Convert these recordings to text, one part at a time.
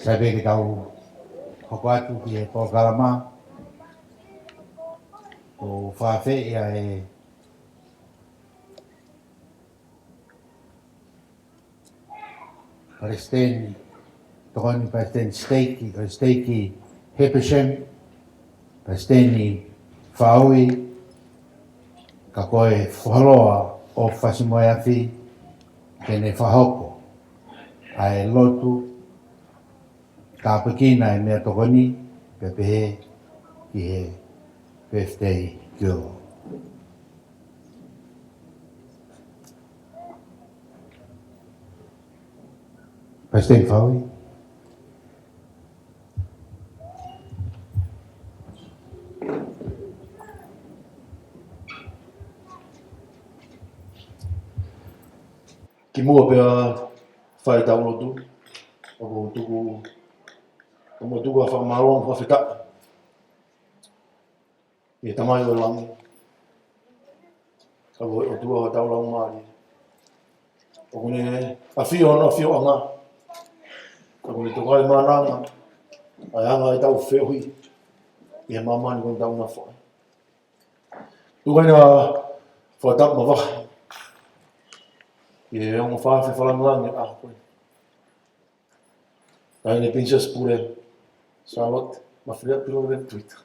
sabe que tau hoko atu ki e pōkalama o whawhi ia e Palestine, tokoni Palestine steiki hepeshem, Palestine whaui, ka koe whaloa o whasimoe awhi, kene whahoko, ai lotu, ka pekina e mea tokoni, pepehe ki he birthday girl. Pastor Faui. Ki mua pia whai tau lotu, ako tuku a whamaroa kwa whita. I tamai o langi. Ako o tua o tau lau maari. Ako ne a whio anga. Ako ne tokai mananga. Ai anga i tau whiohi. I he mamani kong tau na whai. Tukai na whatak ma wahi. I he ongo whawhi whalangangi a koe. Kai ne Princess Pure. Salote Mafile'o Pilolevu Tuita.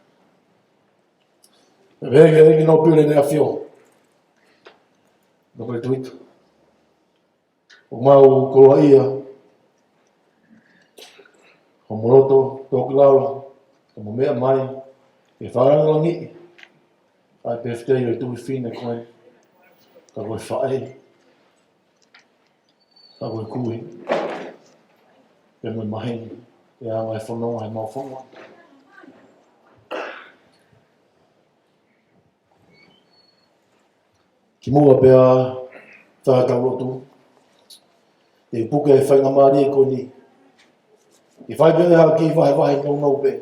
Vege no pile ne a whio. No koe Tuita. O mau koroa ia. O moroto, tōki laula. O mo mea mai. E wharangangi. Ai birthday o tui whine koe. Ka koe whae. Ka koe kui. E mui maheni. E anga e whanonga he mau whanonga. Ki mua pia whakatau rotu. E puke e whainga maari e koe ni. I whai pia e hao ki wahe ngau pe.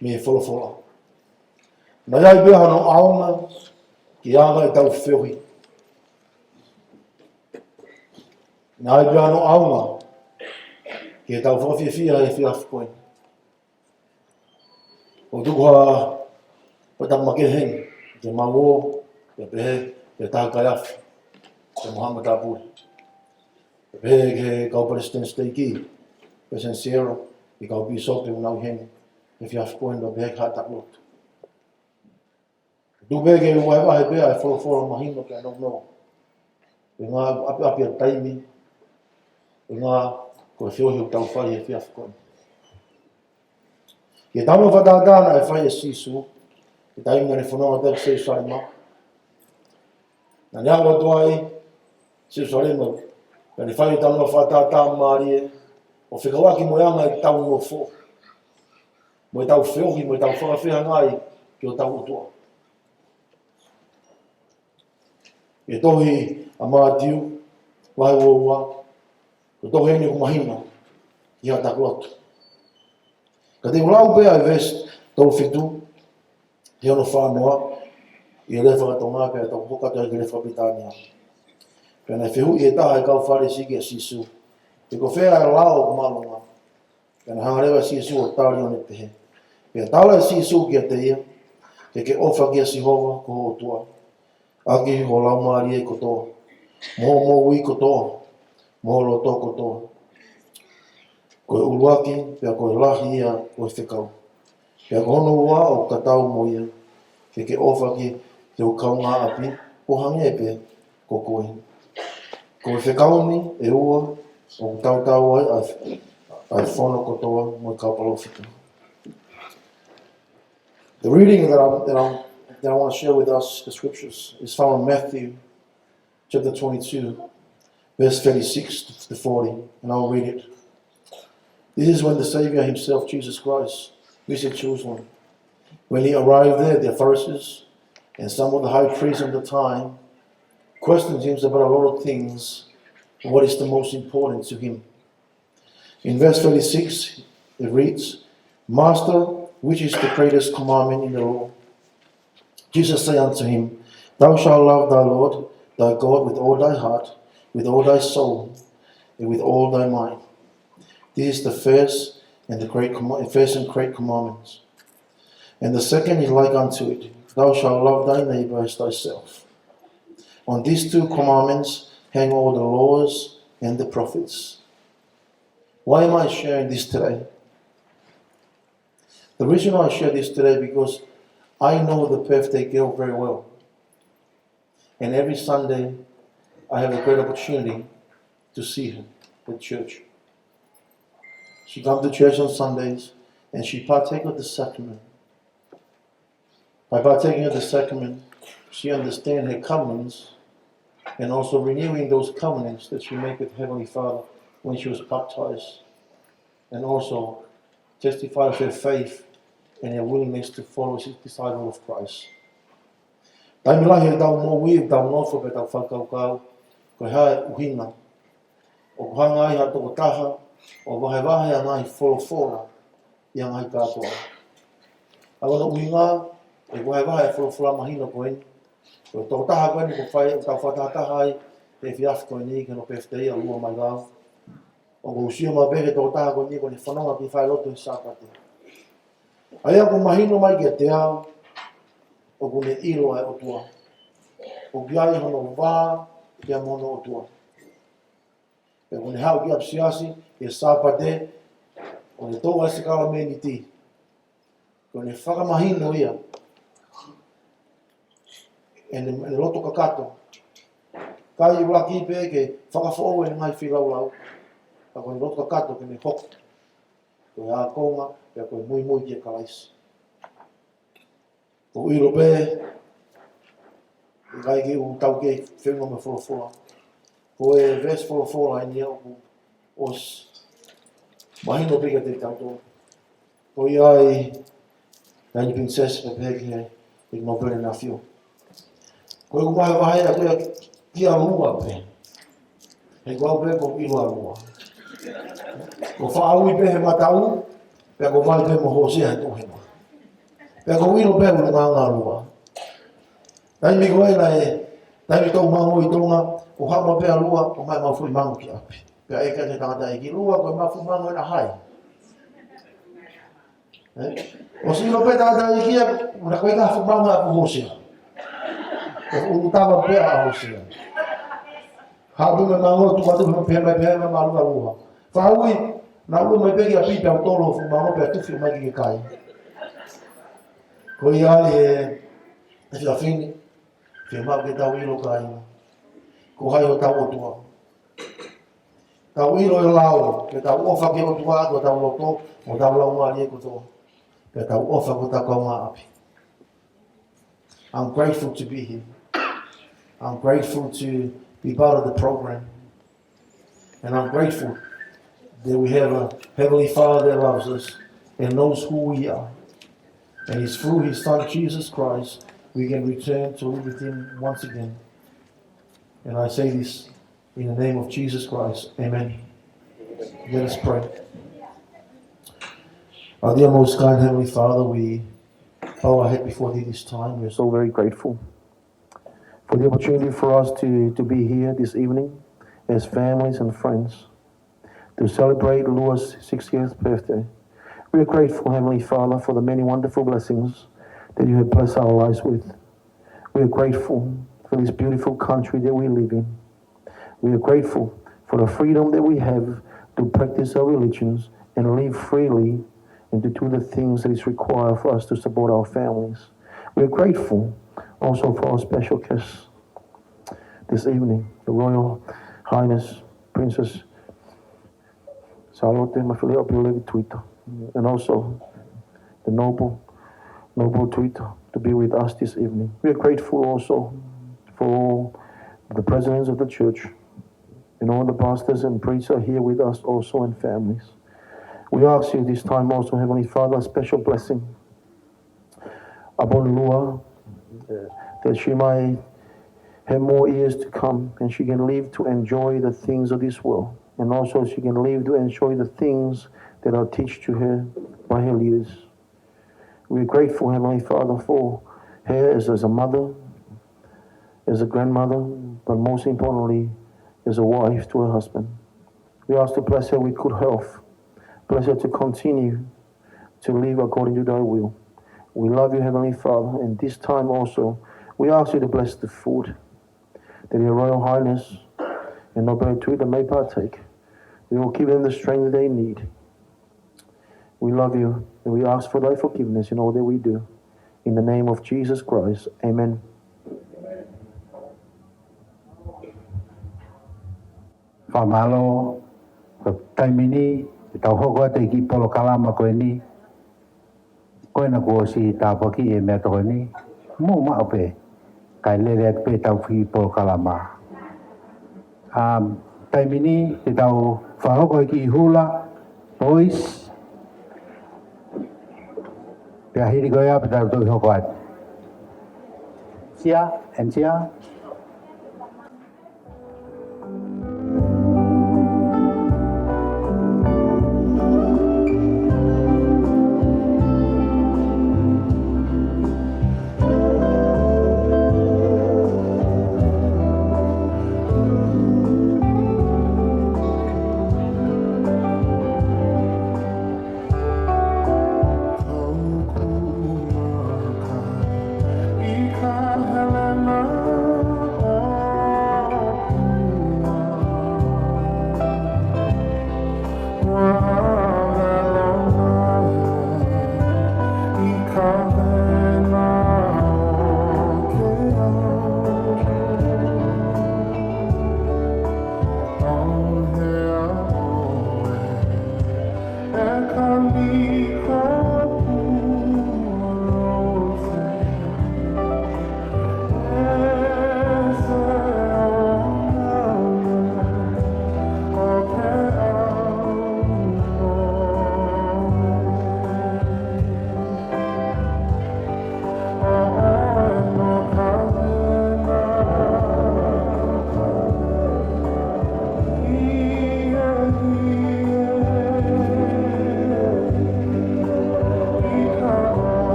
Me e wholofola. Na iai pia hano aonga ki anga e tau whiohi. Na iai pia hano aonga ki e tau whawhiawhia e whiawhi koe. O tukuha patamake hen, te mawo, te pehe, te tākai awhi, te Muhammad Apuri. Te pehe ke kau Palestine steiki, pe sincero, i kau pisoke unau hen, e whiawhi koe no pehe ka tak lotu. Tu pehe ke wahe pehe e wholofora mahino ke anong no. E ngā api a taimi, e ngā koe whiohi o tau whai e whiawhi koe. Ke tamo whatātāna e whai e sisu, ke tainga ne whanonga tek se saima. Na ni awa tuai, se saima, ka ni whai tamo whatātāna maari e, o whikawaki mo anga e tau no fo. Mo e tau whiohi, mo e tau whakawhiha ngai, ki o tau utua. E tohi a mātiu, wahe ua, ko tohi ene ku mahina, i ha taku atu. Ka te ulau pēa e vest tau whitu, he ono whānoa, i e lefa katonga pēa tau hokatu e lefa Britania. Pēa nei whihu i e taha e kau whare siki a sisu. Te ko whea e lao o malonga. Pēa nei hangarewa sisu o tāri o ne pehe. Pēa tala e sisu ki a te ia, te ke ofa ki a Sihova ko ho tua. Aki ho lau maari e kotoa. Moho ui kotoa. Moho loto kotoa. Koe uluaki, pia koe lahi ia, koe whekau. Pia kono ua o katau mo ia, ke ofa ki te ukau ngā api, o hange pe, ko koe. Koe whekau ni, e ua, o tau ai whono kotoa, mo i kaupalo whitu. The reading that I want to share with us, the scriptures, is found in Matthew chapter 22, verse 36 to 40, and I'll read it. This is when the Saviour himself, Jesus Christ, visited Jerusalem. When he arrived there, the Pharisees and some of the high priests of the time questioned him about a lot of things, and what is the most important to him. In verse 36, it reads, Master, which is the greatest commandment in the law? Jesus said unto him, Thou shalt love thy Lord, thy God, with all thy heart, with all thy soul, and with all thy mind. This is the first and great commandments. And the second is like unto it, thou shalt love thy neighbor as thyself. On these two commandments hang all the laws and the prophets. Why am I sharing this today? The reason I share this today because I know the birthday girl very well. And every Sunday I have a great opportunity to see her at church. She comes to church on Sundays and she partakes of the sacrament. By partaking of the sacrament, she understands her covenants and also renewing those covenants that she made with Heavenly Father when she was baptized, and also testify of her faith and her willingness to follow as a disciple of Christ. Taimila he tau mo wi tau no fo pe tau whakaukau ko hae uhina o kuhangai ha toko taha o wahe angai wholofora i angai katoa. Awana uhinga e wahe wholofora mahina ko eni o toko taha ko eni ko whai o tau whatataha ai e whiaf ko eni ke no peftei a Lua Mailau o ko usia ma bere toko taha ko eni ko ne whanonga ki whai loto i sāpate. Aia ko mahino mai ki a te ao o ko ne ilo ai o tua. O ki ai hono wā ki a mono o tua. E ko ne hao ki apsiasi ki a sāpate o ne tōa se kawa me ni ti. Ko ne whakamahino ia. E ne loto kakato. Kai i waki pe ke whakafo e ngai whilau. Ka ko ne loto kakato ke ne hoko. Ko e a konga pe ko e Moimoi ki a kalaisi. Ko iro pe, ngai ki u tau ke whenua me wholofola. Ko e verse wholofola i nia o os mahino pika te tauto. Ko i ai, nai princess me peki he, i no pere na fio. Ko e kumahe wahe a koe ki a lua pe. He kua pe ko ilo a lua. Ko whaaui pe he matau, pe ko mai pe mo hosea he tohema. Pea ko wino pēru na ngā rua. Nai mi koe nai mi tau mango i tonga, ko hama pēa rua, ko mai mawhui mango ki api. Pea eka te tangata e ki rua, ko mawhui mango i na hai. O si ino pēa tangata e kia, una koe ka hawhi mango a pu hosea. Ko unu tawa pēa a hosea. Hapu me mango tu watu me pēa me marua rua. Whahui, na ua me pēki a pi pēa tolo fu mango pēa tuwhi o mai ki kai. Ko i ai e whiawhini, whiamau ke tau ilo ka ina. Ko hai o tau otua. Tau ilo e lao, ke tau ofa ke otua atua tau loto, o tau lau ngā rie kotoa. Ke tau ofa ko tau kau ngā api. I'm grateful to be here. I'm grateful to be part of the program. And I'm grateful that we have a Heavenly Father that loves us and knows who we are. And it's through His Son, Jesus Christ, we can return to live with Him once again. And I say this in the name of Jesus Christ. Amen. Let us pray. Our dear most kind Heavenly Father, we bow our head before Thee this time. We're so very grateful for the opportunity for us to be here this evening as families and friends to celebrate Lua's 60th birthday. We are grateful, Heavenly Father, for the many wonderful blessings that You have blessed our lives with. We are grateful for this beautiful country that we live in. We are grateful for the freedom that we have to practice our religions and live freely and to do the things that is required for us to support our families. We are grateful also for our special guests this evening, the Royal Highness Princess Salote Mafile'o Pilolevu Tuita. And also the noble Tuita to be with us this evening. We are grateful also for all the presidents of the church and all the pastors and priests are here with us also and families. We ask You this time also, Heavenly Father, a special blessing upon Lua, that she might have more years to come and she can live to enjoy the things of this world, and also she can live to enjoy the things that are taught to her by her leaders. We are grateful, Heavenly Father, for her as a mother, as a grandmother, but most importantly, as a wife to her husband. We ask to bless her with good health Bless her to continue to live according to thy will. We love you, Heavenly Father, and this time also, we ask you to bless the food that your Royal Highness and Honourable Tuita may partake. We will give them the strength they need. We love you, and we ask for thy forgiveness in all that we do. In the name of Jesus Christ, amen. Whamalo, taimini, tau hoko te ki polo kalama koe ni. Koe na kua si tāpaki e mea toko ni. Mō maope, kai lere at pe tau ki polo kalama. Taimini, te tau whahoko ki hula, boys. Pea hiri koe apa tau tui hoko at. Sia, and sia.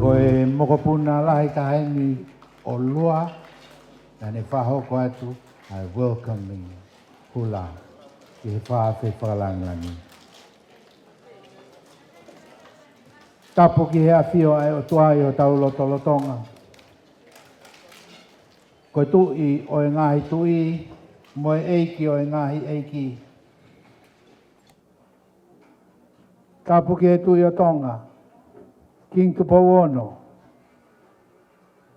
Koe mokopuna lahi kahengi o Lua, na ne whahoko atu, I welcome hula. ki he whaafe whakalangangi. Tapo ki he awhio ai o tuai o tau lotolotonga. Ko tui o e ngahi tui, mo e eiki o e ngahi eiki. Tapo ki he tui o tonga, King Tupou ono,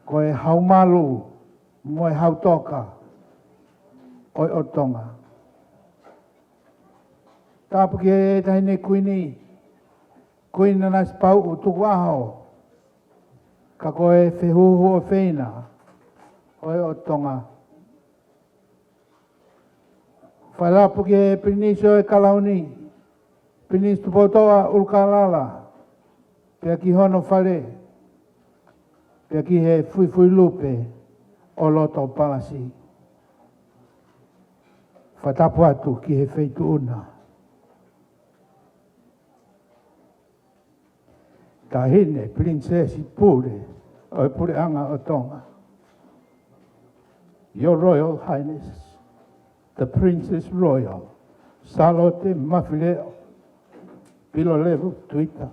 ko e haumalu, mo e hautoka, o e o tonga. Tapo ki he tahine kuini, kuina nas pau o tuku aho, ka ko e whehuhu o wheina, o e o tonga. Whalapu ki he piniso e kalauni, pinis tupotoa ulkalala, pia ki hono whare, pia ki he fui lupe o loto palasi. Whatapu atu ki he wheitu una. Ka hine prinsesi pure, o e pure anga o tonga. Your Royal Highness, the Princess Royal, Salote Mafile'o Pilolevu, Tuita.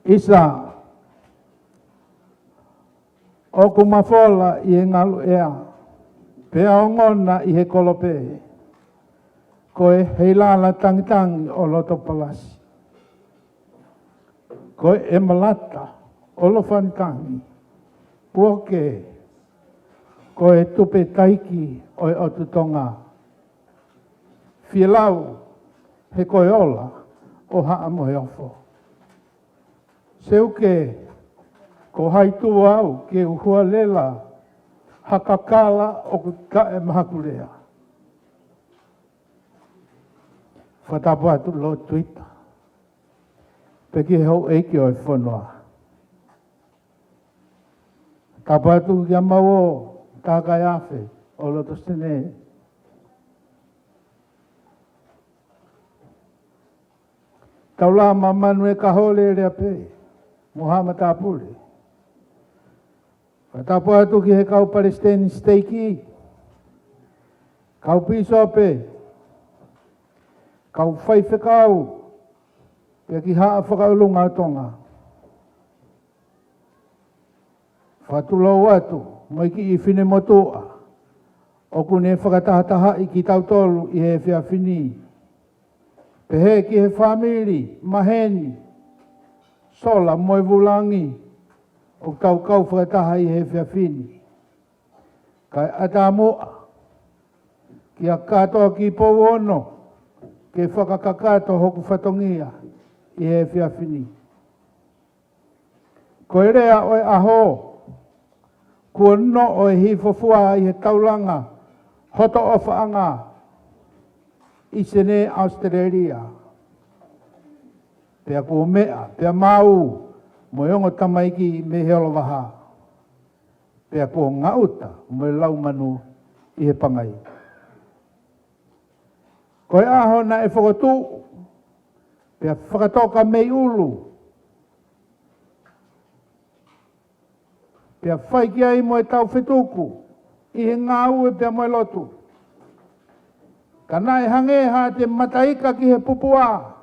Isa, o kumafola i e ngalu ea, pea o ngona i he kolope, ko e heilala tangitangi o loto palasi. Ko e malata o lo fantangi, puoke, ko e tupe taiki o e otutonga. Whilau, he koe ola o haa mohe ofo. Seuke, ko haitu au ke uhua lela, hakakala o ka e mahakulea. Whatapu atu lo Tuita. Peki hau eiki o e whanua. Tapatu kia mau tākai awhi o loto stene. Taula mamanu e kahole rea pe, Muhammad Apule. Whatapu atu ki he kau Palestine steiki, kau piso pe, kau whaiwhekau, pia ki haa whakaulunga tonga. Whatulau atu, mo ki I whine motua, o kune whakatahataha I ki tautolu I he whiawhini. Pehe ki he whamiri, maheni, sola moi vulangi, o kau whakataha I he whiawhini. Kai atamua, ki a katoa ki pou ono, ke whakakakato hoku whatongia I he whiawhini. Koe rea o e aho, kua no o e hifofua I he taulanga, hoto o whaanga, I sene Australia. Pea kua mea, pea mau, mo yongo tamaiki me heolo waha. Pea kua ngauta, mo e lau manu I he pangai. Koe aho na e whakatu, pea whakatoka mei ulu. Pea whaiki ai mo e tau whetuku, I he ngāu e pea mo e lotu. Ka nai hange ha te mataika ki he pupua.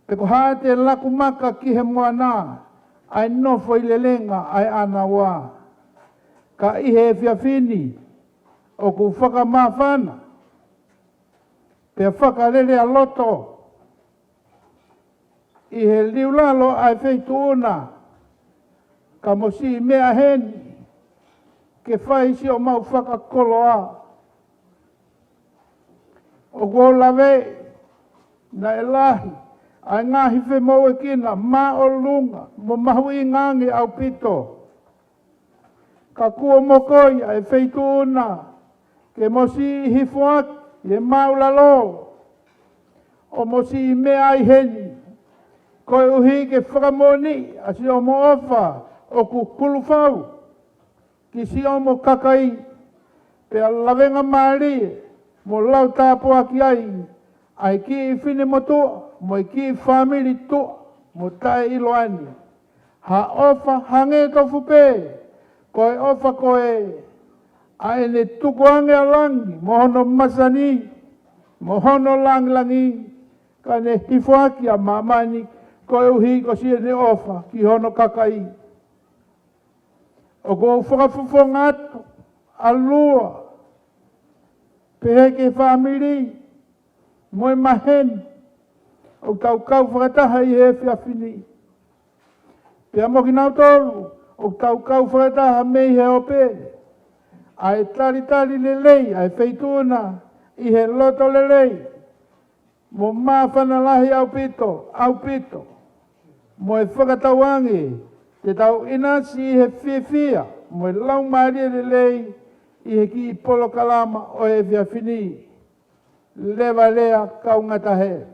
Pe ko ha te lakumaka ki he moana, ai nofo I lelenga ai ana wā. Ka I he whiawhini, o ku whakamawhana. Pea whakarere a loto. I he liulalo ai wheitu una. Ka mosi mea heni, ke whai si o mau whakakoloa. O lawe, na e lahi, ai ngahi whe mau e kina, ma o lunga, mo mahu I ngangi au pito. Ka kua mokoi ai wheitu una, ke mosi I hifuak, I mau lalo. O mosi mea ai heni, koe uhi ke whakamoni, a si o mo ofa, o ku kulufau, ki si o mo kakai, pe a lawenga maari, mo lau tāpua ki ai ki I whine motua, mo I ki I whamiri tua, mo tae iloani. Ha ofa hange tofu pe, koe ofa koe, Ai ne tukuange alangi, mohono masani, mohono langlangi, ka ne hifuaki a mamani, ko uhi ko sia ne ofa, ki hono kakai. O ko whakafufonga atu, a lua, pehe ke whamiri, moe mahen, o tau kau whakataha i he whiawhini. Pea moki nau tolu, o tau kau whakataha mei he ope, ai tari lelei, ai feituna, i he loto lelei, mo mawhana lahi au pito, mo e whakatawangi, te tau inasi i he whiawhia, mo e lau maria lelei, i he ki i polo kalama o e whiawhini, lewa lea kaungata he.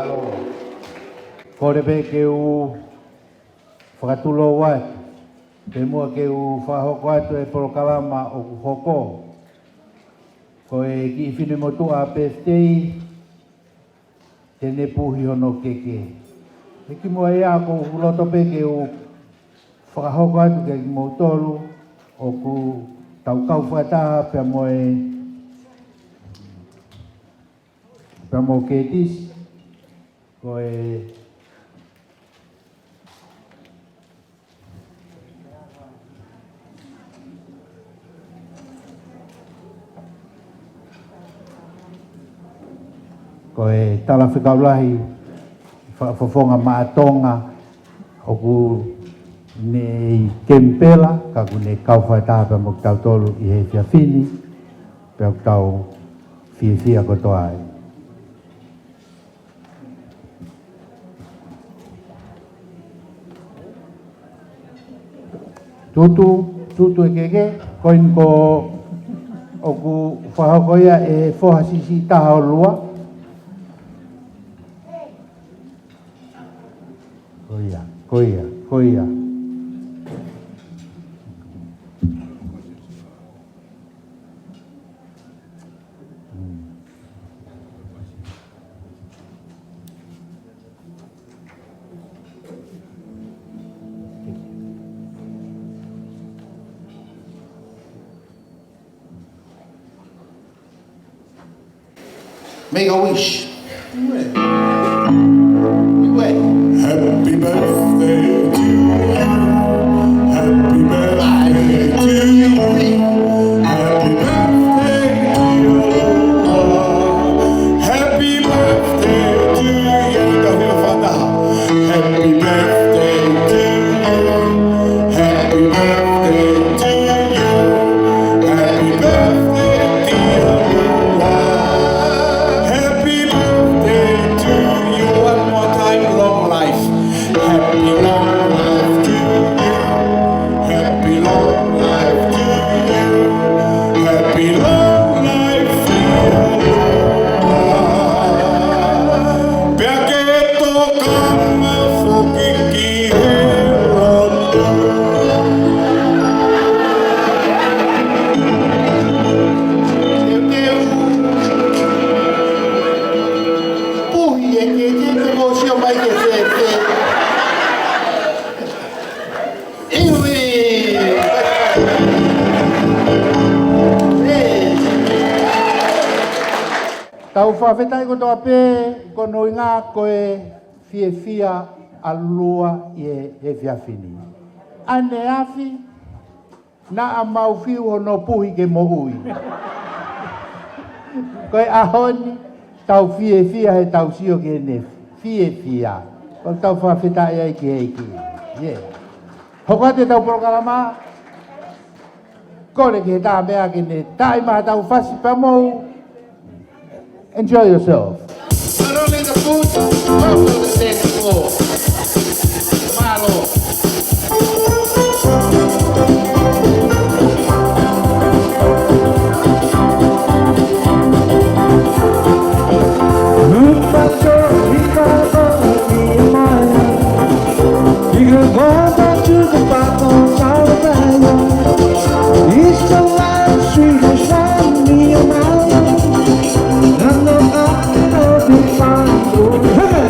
Faumalo. Kore pe ke u whakatulo wai. Pe mua ke u whahoko atu e polokalama o kuhoko. Ko e ki whini motua Festive, tene puhi hono keke. E ki mua ea ko huloto pe ke u whakahoko atu ke ki mautolu o ku taukau whataha pe mo ketis ko e tala whikaulahi whaafonga maatonga o ku ne kempela ka ku ne kauwhaitaha pe mo tau tolu i he whiawhini pe o tau whiawhia kotoa ai. Tutu e keke, koin ko o ku whahakoia e whohasisi taha o lua. Koia. Make a wish. Happy birthday to you. Happy birthday to you. Happy birthday to you. Happy birthday to you. Happy birthday to you. Happy birthday to you. Happy birthday to you. Happy birthday to you. One more time, long life. Happy long life to you. Happy long life to you. Happy long life to you. Perché toccami fuochi chi Tau whawhetai ko toa pē, ko noi ngā koe whiawhia a lua i he whiawhini. Ane awhi, na a mau whiu hono puhi ke mohui. Koe ahoni, tau whiawhia he tau sio ke ne whiawhia. Ko tau whawhetai ai ki heiki. Hoko te tau prokalama, kore ke he tā mea ke ne tai maha tau whasi pa mou. Enjoy yourself. Not only the food, but also the dance floor. Malo. Hey!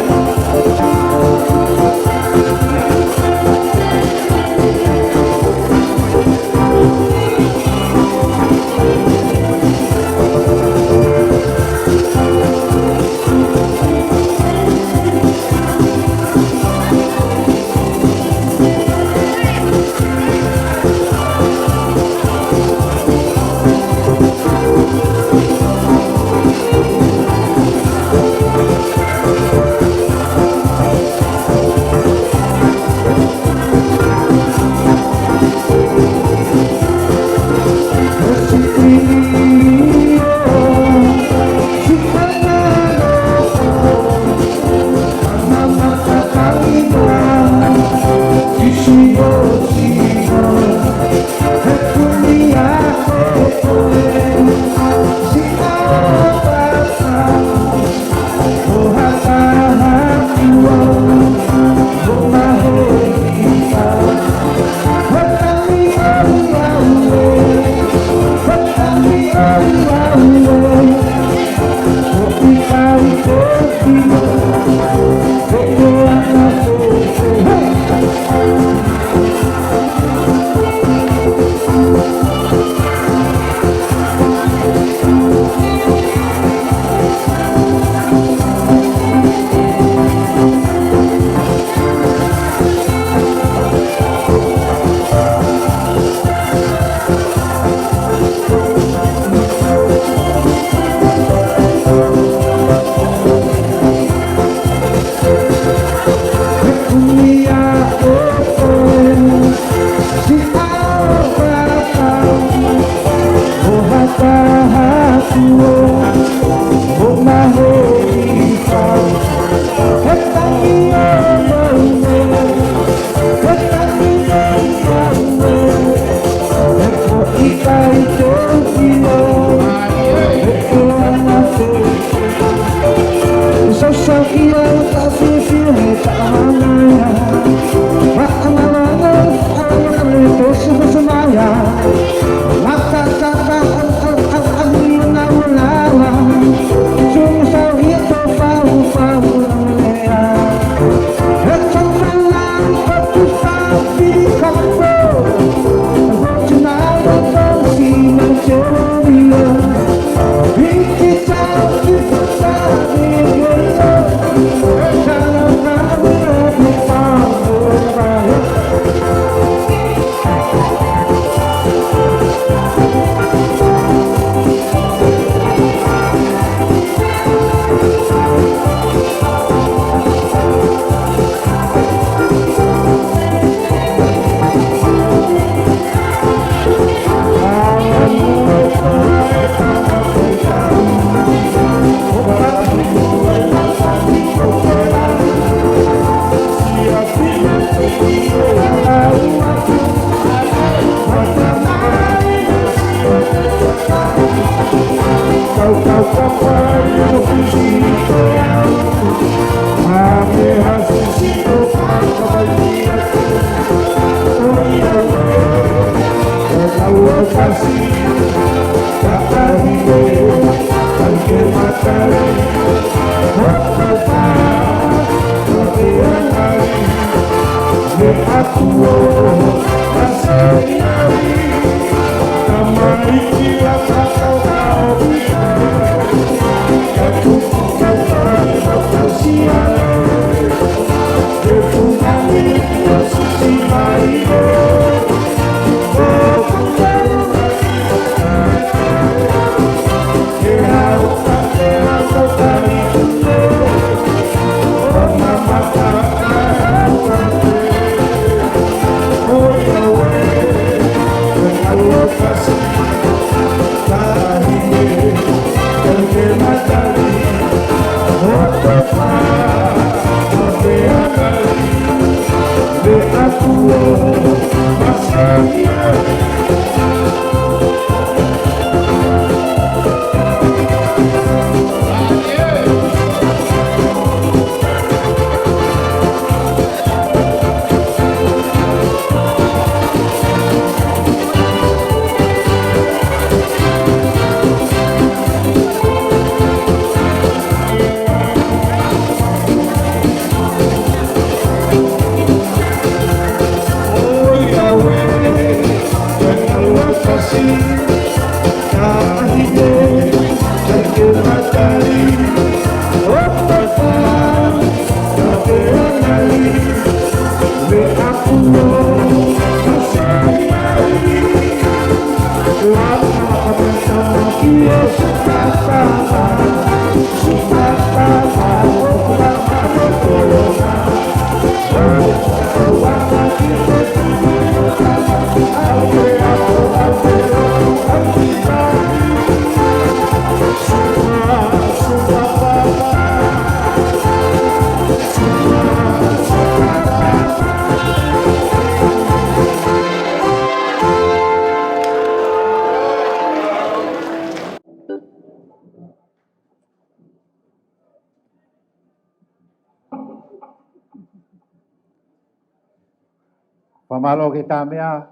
Pamalo ke tamea.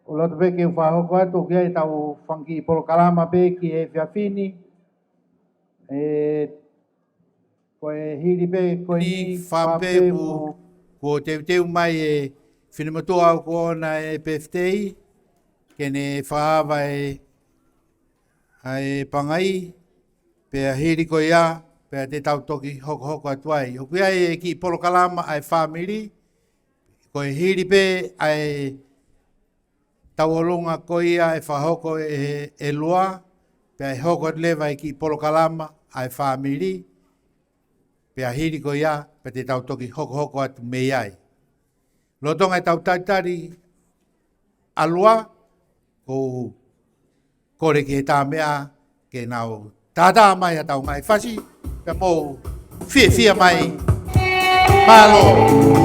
O loto pe ke whahoko atu kia e tau whanki i polo kalama pe ki e whiawhini. Koe hiri pe koe ni whapepu ko teu mai e whinimatua au ko ona e peftei. Kene whahawa e pangai. Pea hiri ko ia. Pea te tau toki hoko atuai. O kia e ki polo kalama ai whamiri. Koe hiri pe ai tauolunga ko ia e whahoko e lua. Pea hoko lewa e ki polo kalama ai whamiri. Pea hiri ko ia, pe te tau toki hoko atu mei ai. Lotonga e tau taitari alua, ko kore ki e tā mea, ke nau tātā mai a tau ngai whasi, pe mō fia mai, malo. Oh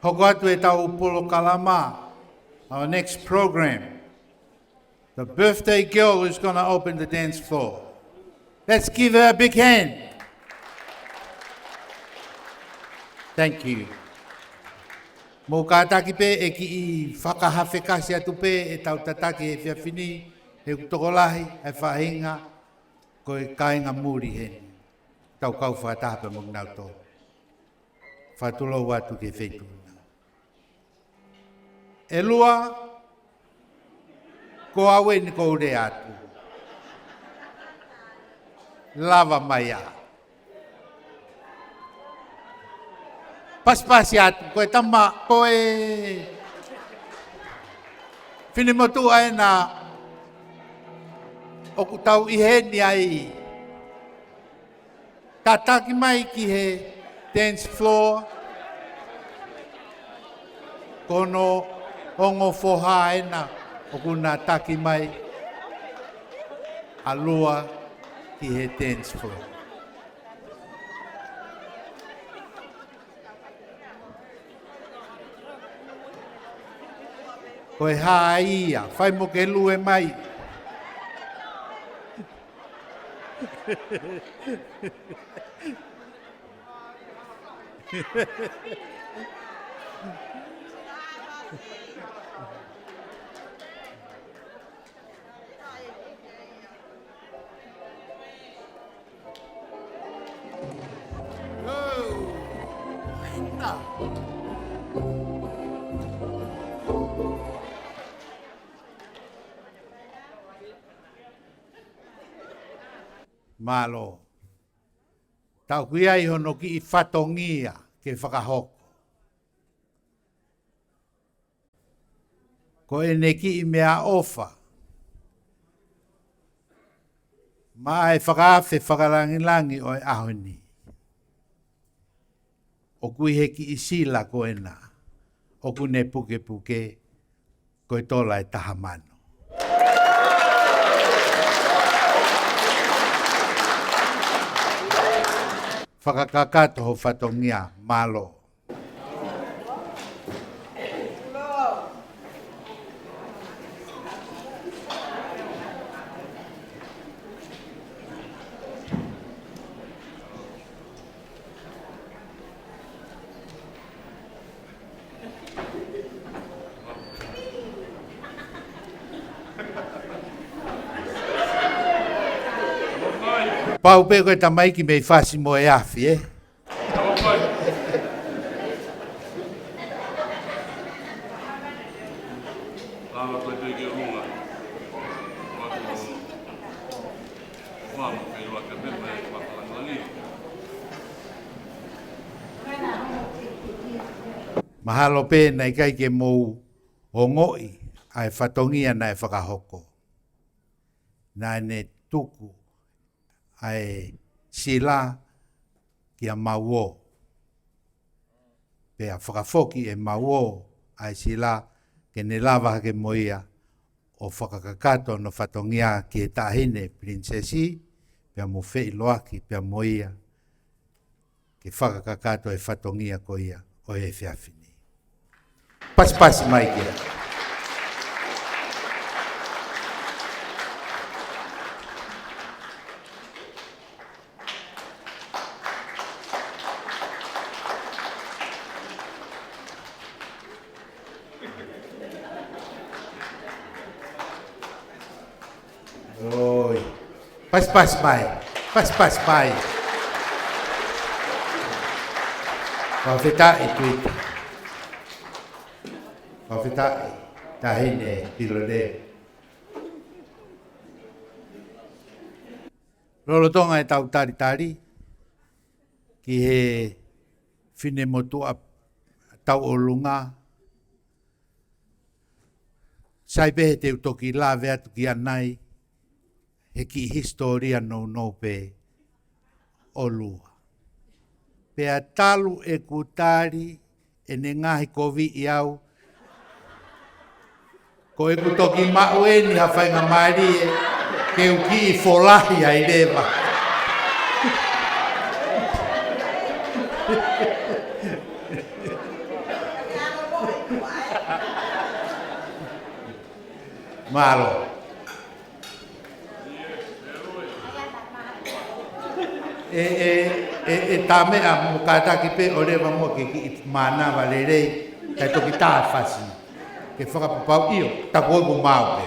Hoko atu e tau upolo kalama. Our next program. The birthday girl is going to open the dance floor. Let's give her a big hand. Thank you. Mō kātaki pe e ki I whakahawhe kasi atu pe e tau tataki e whiawhini, e kutokolahi, e whahinga, ko e kāinga muri he. Tau kau whataha mō nau tō. Whatulau atu ke whetu. E lua, ko awe ni ko ure atu. Lava mai a. Paspasi atu, koe tama, koe... Whinimotu ai na... Oku tau iheni ai. Tataki mai ki he dance floor. Kono hongo foha ena. Oku na taki mai. Alua ki he dance floor. Koe haa ia, whai mo ke lue mai. Malo. Tau kuia I hono ki I whatongia ke whakahoko. Ko e ne ki I mea ofa. Ma e whakawhe whakarangilangi o e ahoni. O kui he ki I sila ko e na. O ku ne puke puke ko e tola e taha mano. Whakakakato ho whatongia malo. Pau pe koe tamai ki mei whasi mo e awhi, eh? Mahalo pe nei kai ke mou o ngoi ai whatongia nei whakahoko. Nai ne tuku ai sila ki a mauo. Pea whakafoki e mauo ai sila ke ne lava ke moia o whakakakato no whatongia ki e tahine princesi pea mo whei loaki pea moia ke whakakakato e whatongia ko ia o e whiawhini. Pas mai kia. Oi. Pas mai. Kau feta e Tuita. Kau feta Highness Pilolevu. Lolo tonga e tau tari ki he whine motua tau o lunga. Sai pehe te utoki la vea tuki anai he ki historia no pe o lua. Pea talu e kutari e ne ngahi kovi I au. Ko e kutoki maue ni hawhainga maari e ke uki I folahi ai lewa. Malo. Tamea mukata ki pe ole mo ki mana valere ka to kita fasi. Ke foka pau io ta ko go mau pe.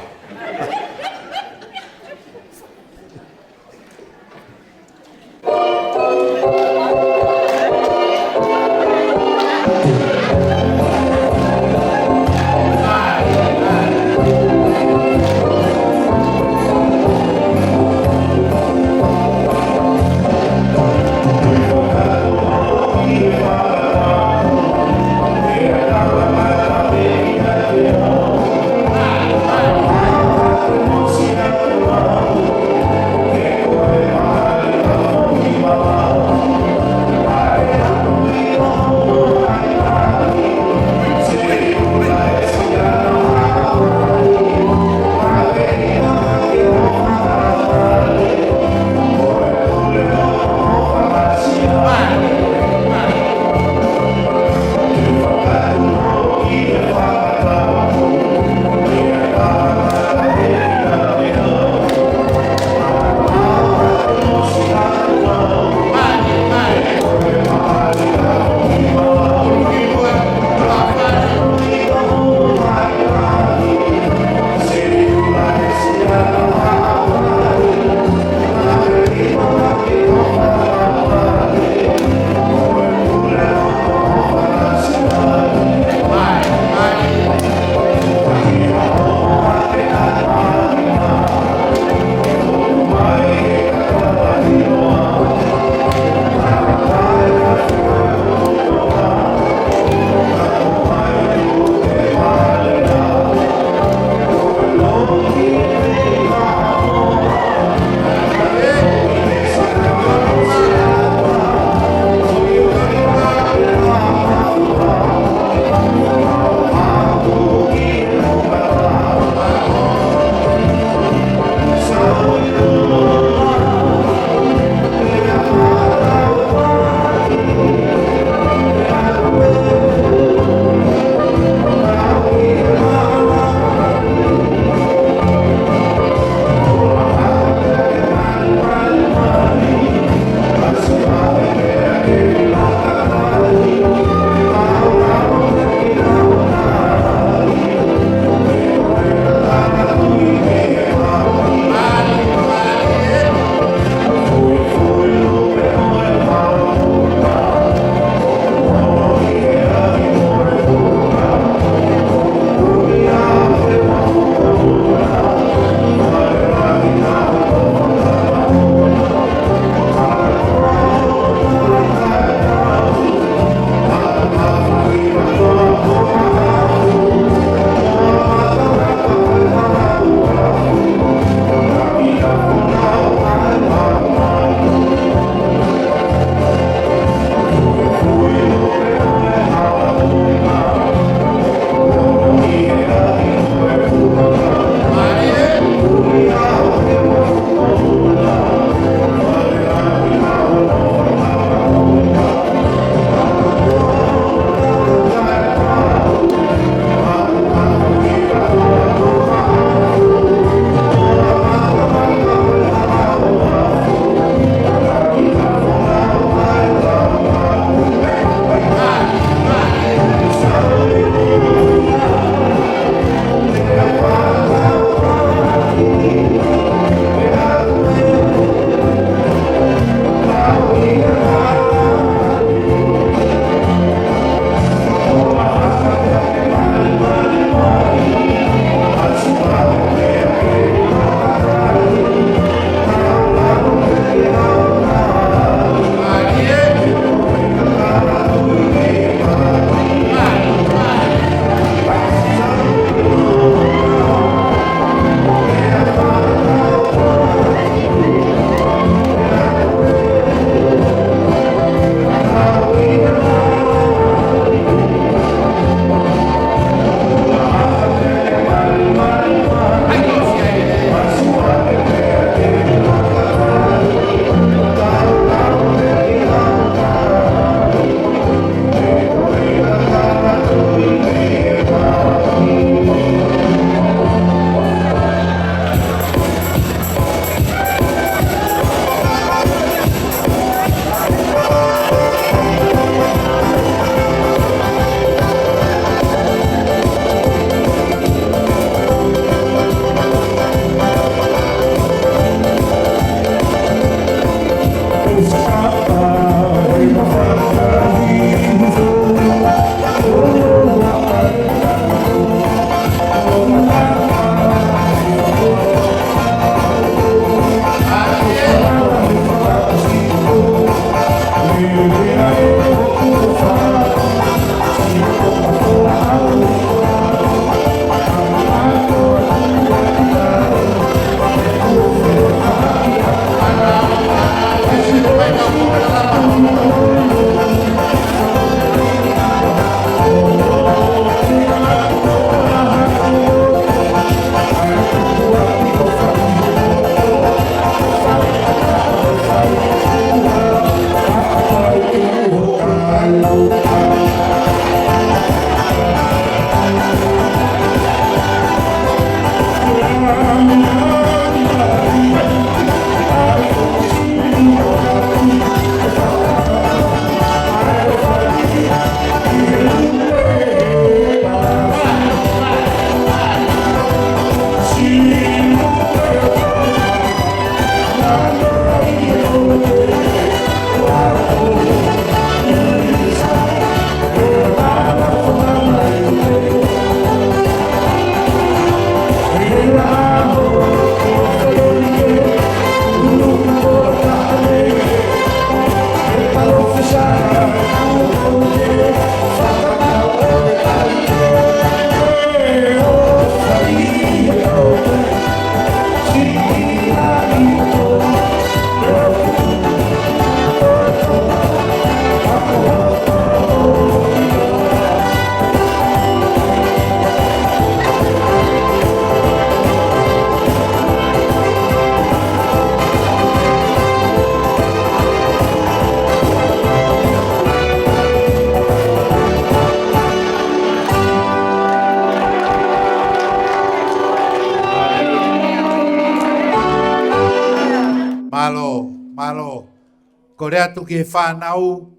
ko rea tu ki e whanau,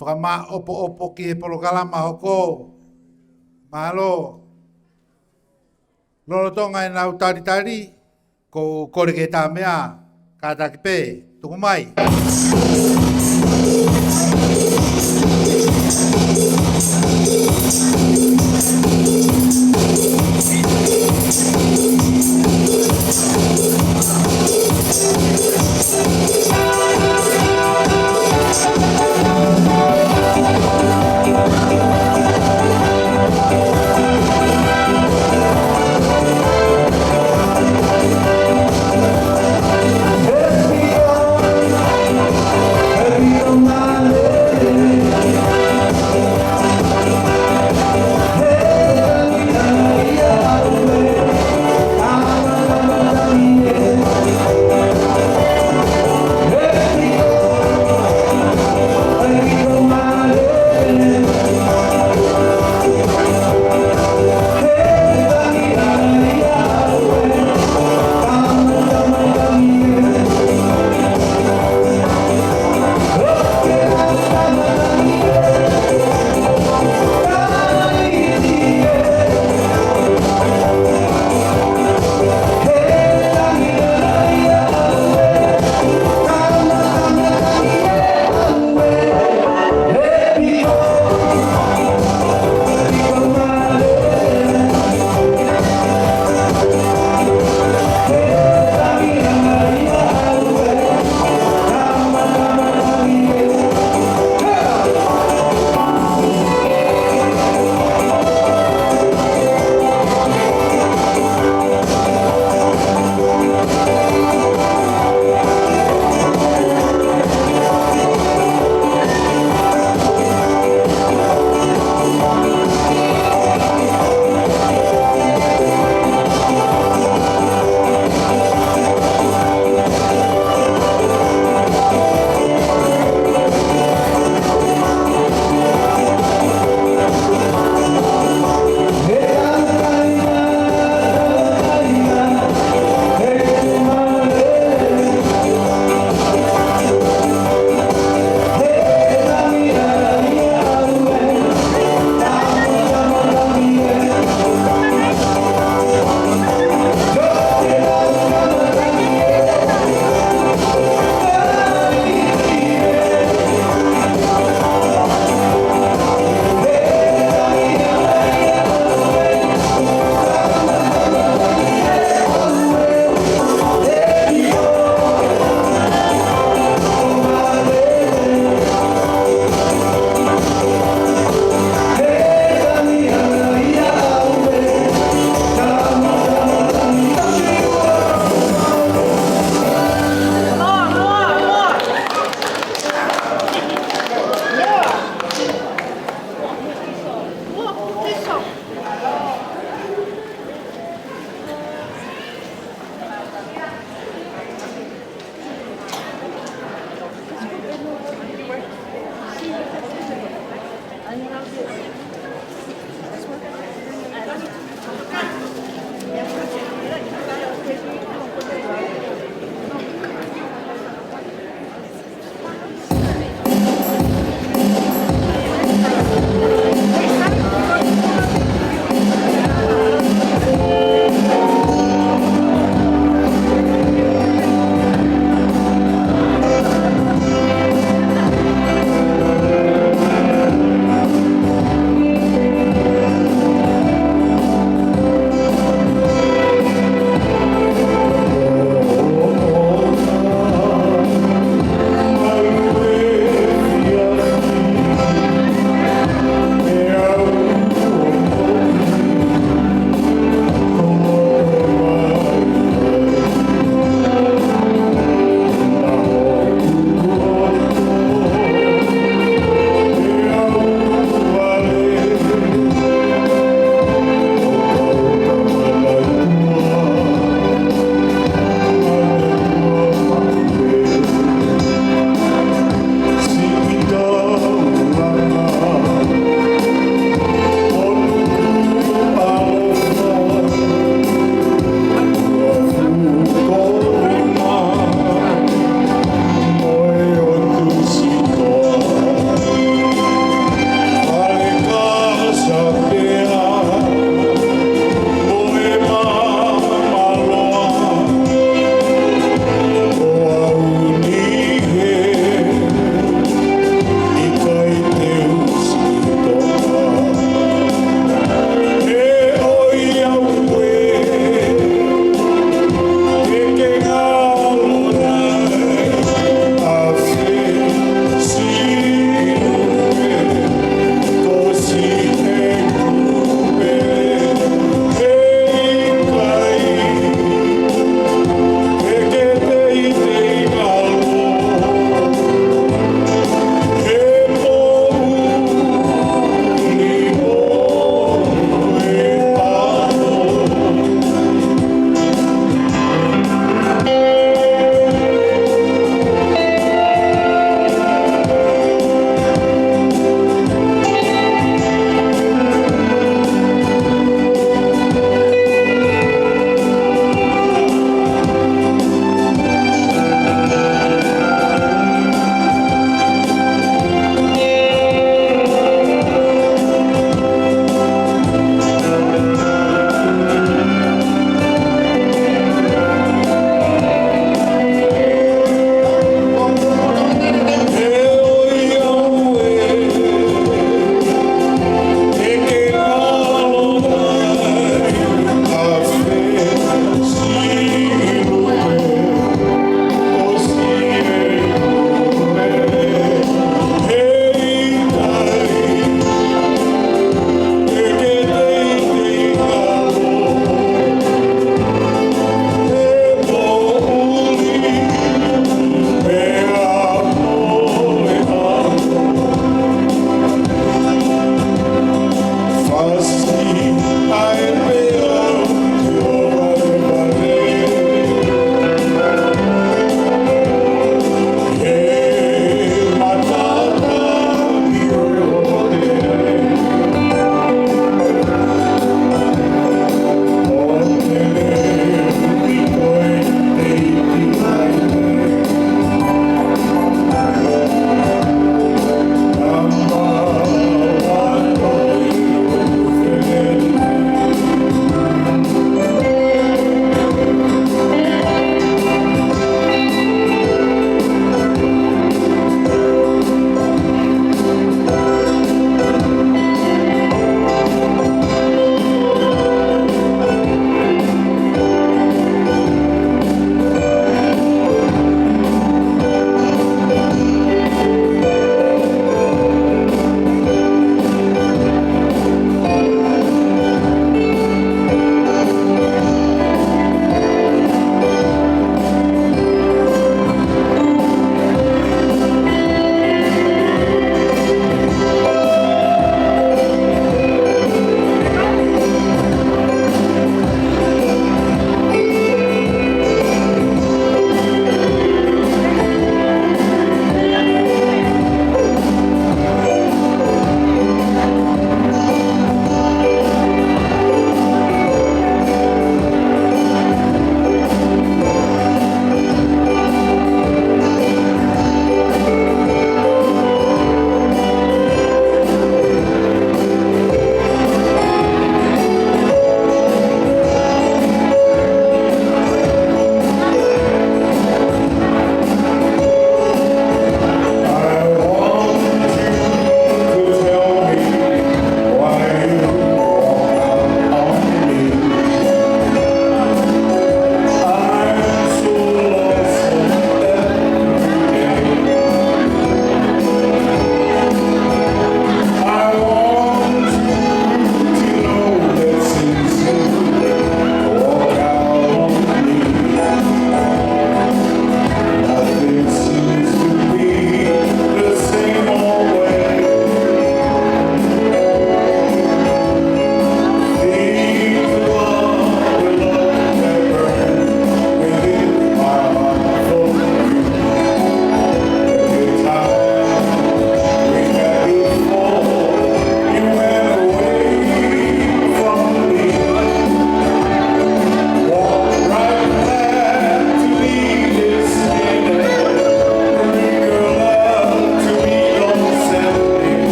whakama opo ki e polokalama hoko, mahalo, lolo tonga e nau tari, ko kore ke tā mea, ka taki pē, tuku mai. Every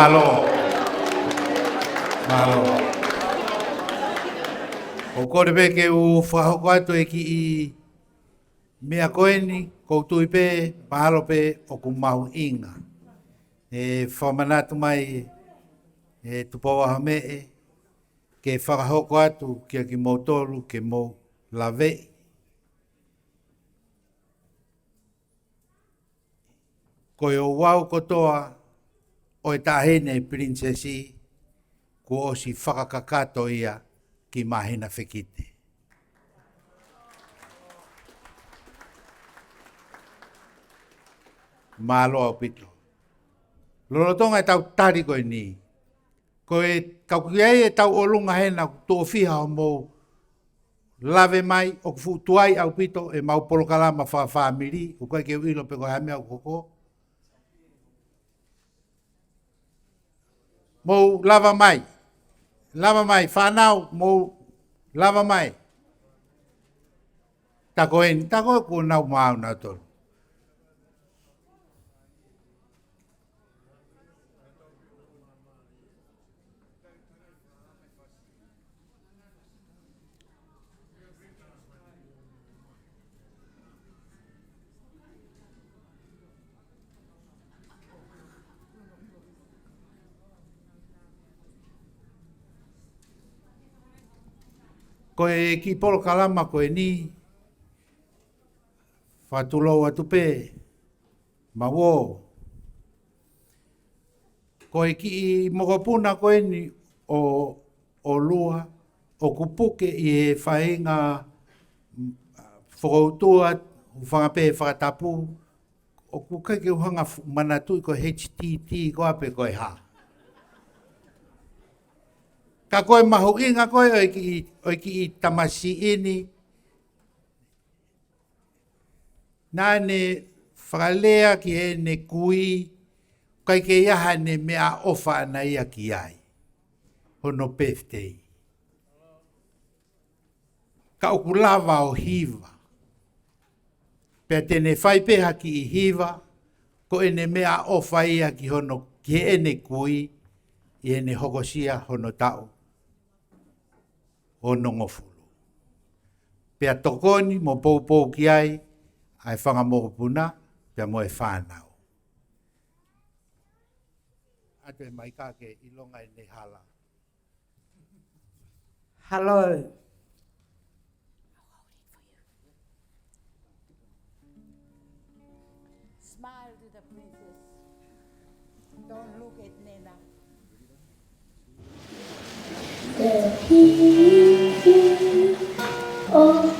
Malo. Malo. O kore peke u whahoko atu e ki I mea koeni, koutu I pe, mahalo pe o ku mahu inga. E whamanatu mai e Tupou Ahome'e, ke whakahoko atu kia ki moutoru ke mou lawei. Ko o wau kotoa o e tahene princesi ko o si whakakakato ia ki mahina whekite. Malo au pito. Lorotonga e tau tari koe ni. Ko e kaukiei e tau olunga hena tō whiha o mou lave mai o kufutuai au pito e mau polokalama whamiri o koe ke uilo pe koe hame au koko. Mou lava mai, whanau, mou lava mai. Tako e ko nau maau nau tolu. Koe ki polo kalama koe ni, whatulou atu pe, ma wo. Koe ki mokopuna koe ni o lua, o kupuke I e whainga whakoutua, whangape whakatapu, o kukake uhanga manatui ko HTT ko ape koe ha. Ka koe mahu inga koe o ki tamasi ini. Nā ne whakalea ki e ne kui, kai ke iaha ne mea ofa ana ia ki ai. Hono birthday. Ka ukulava o hiva. Pea tene whaipeha ki I hiva, ko e ne mea ofa ia ki hono ki e ne kui, I e ne hokosia hono tau. O nongofulu. Pea tokoni mo poupou ki ai, ai whangamokopuna, pea mo e whanau. Ate mai kake ilonga I ne hala. Hello. Smile to the princess. Don't look at Nena. Oh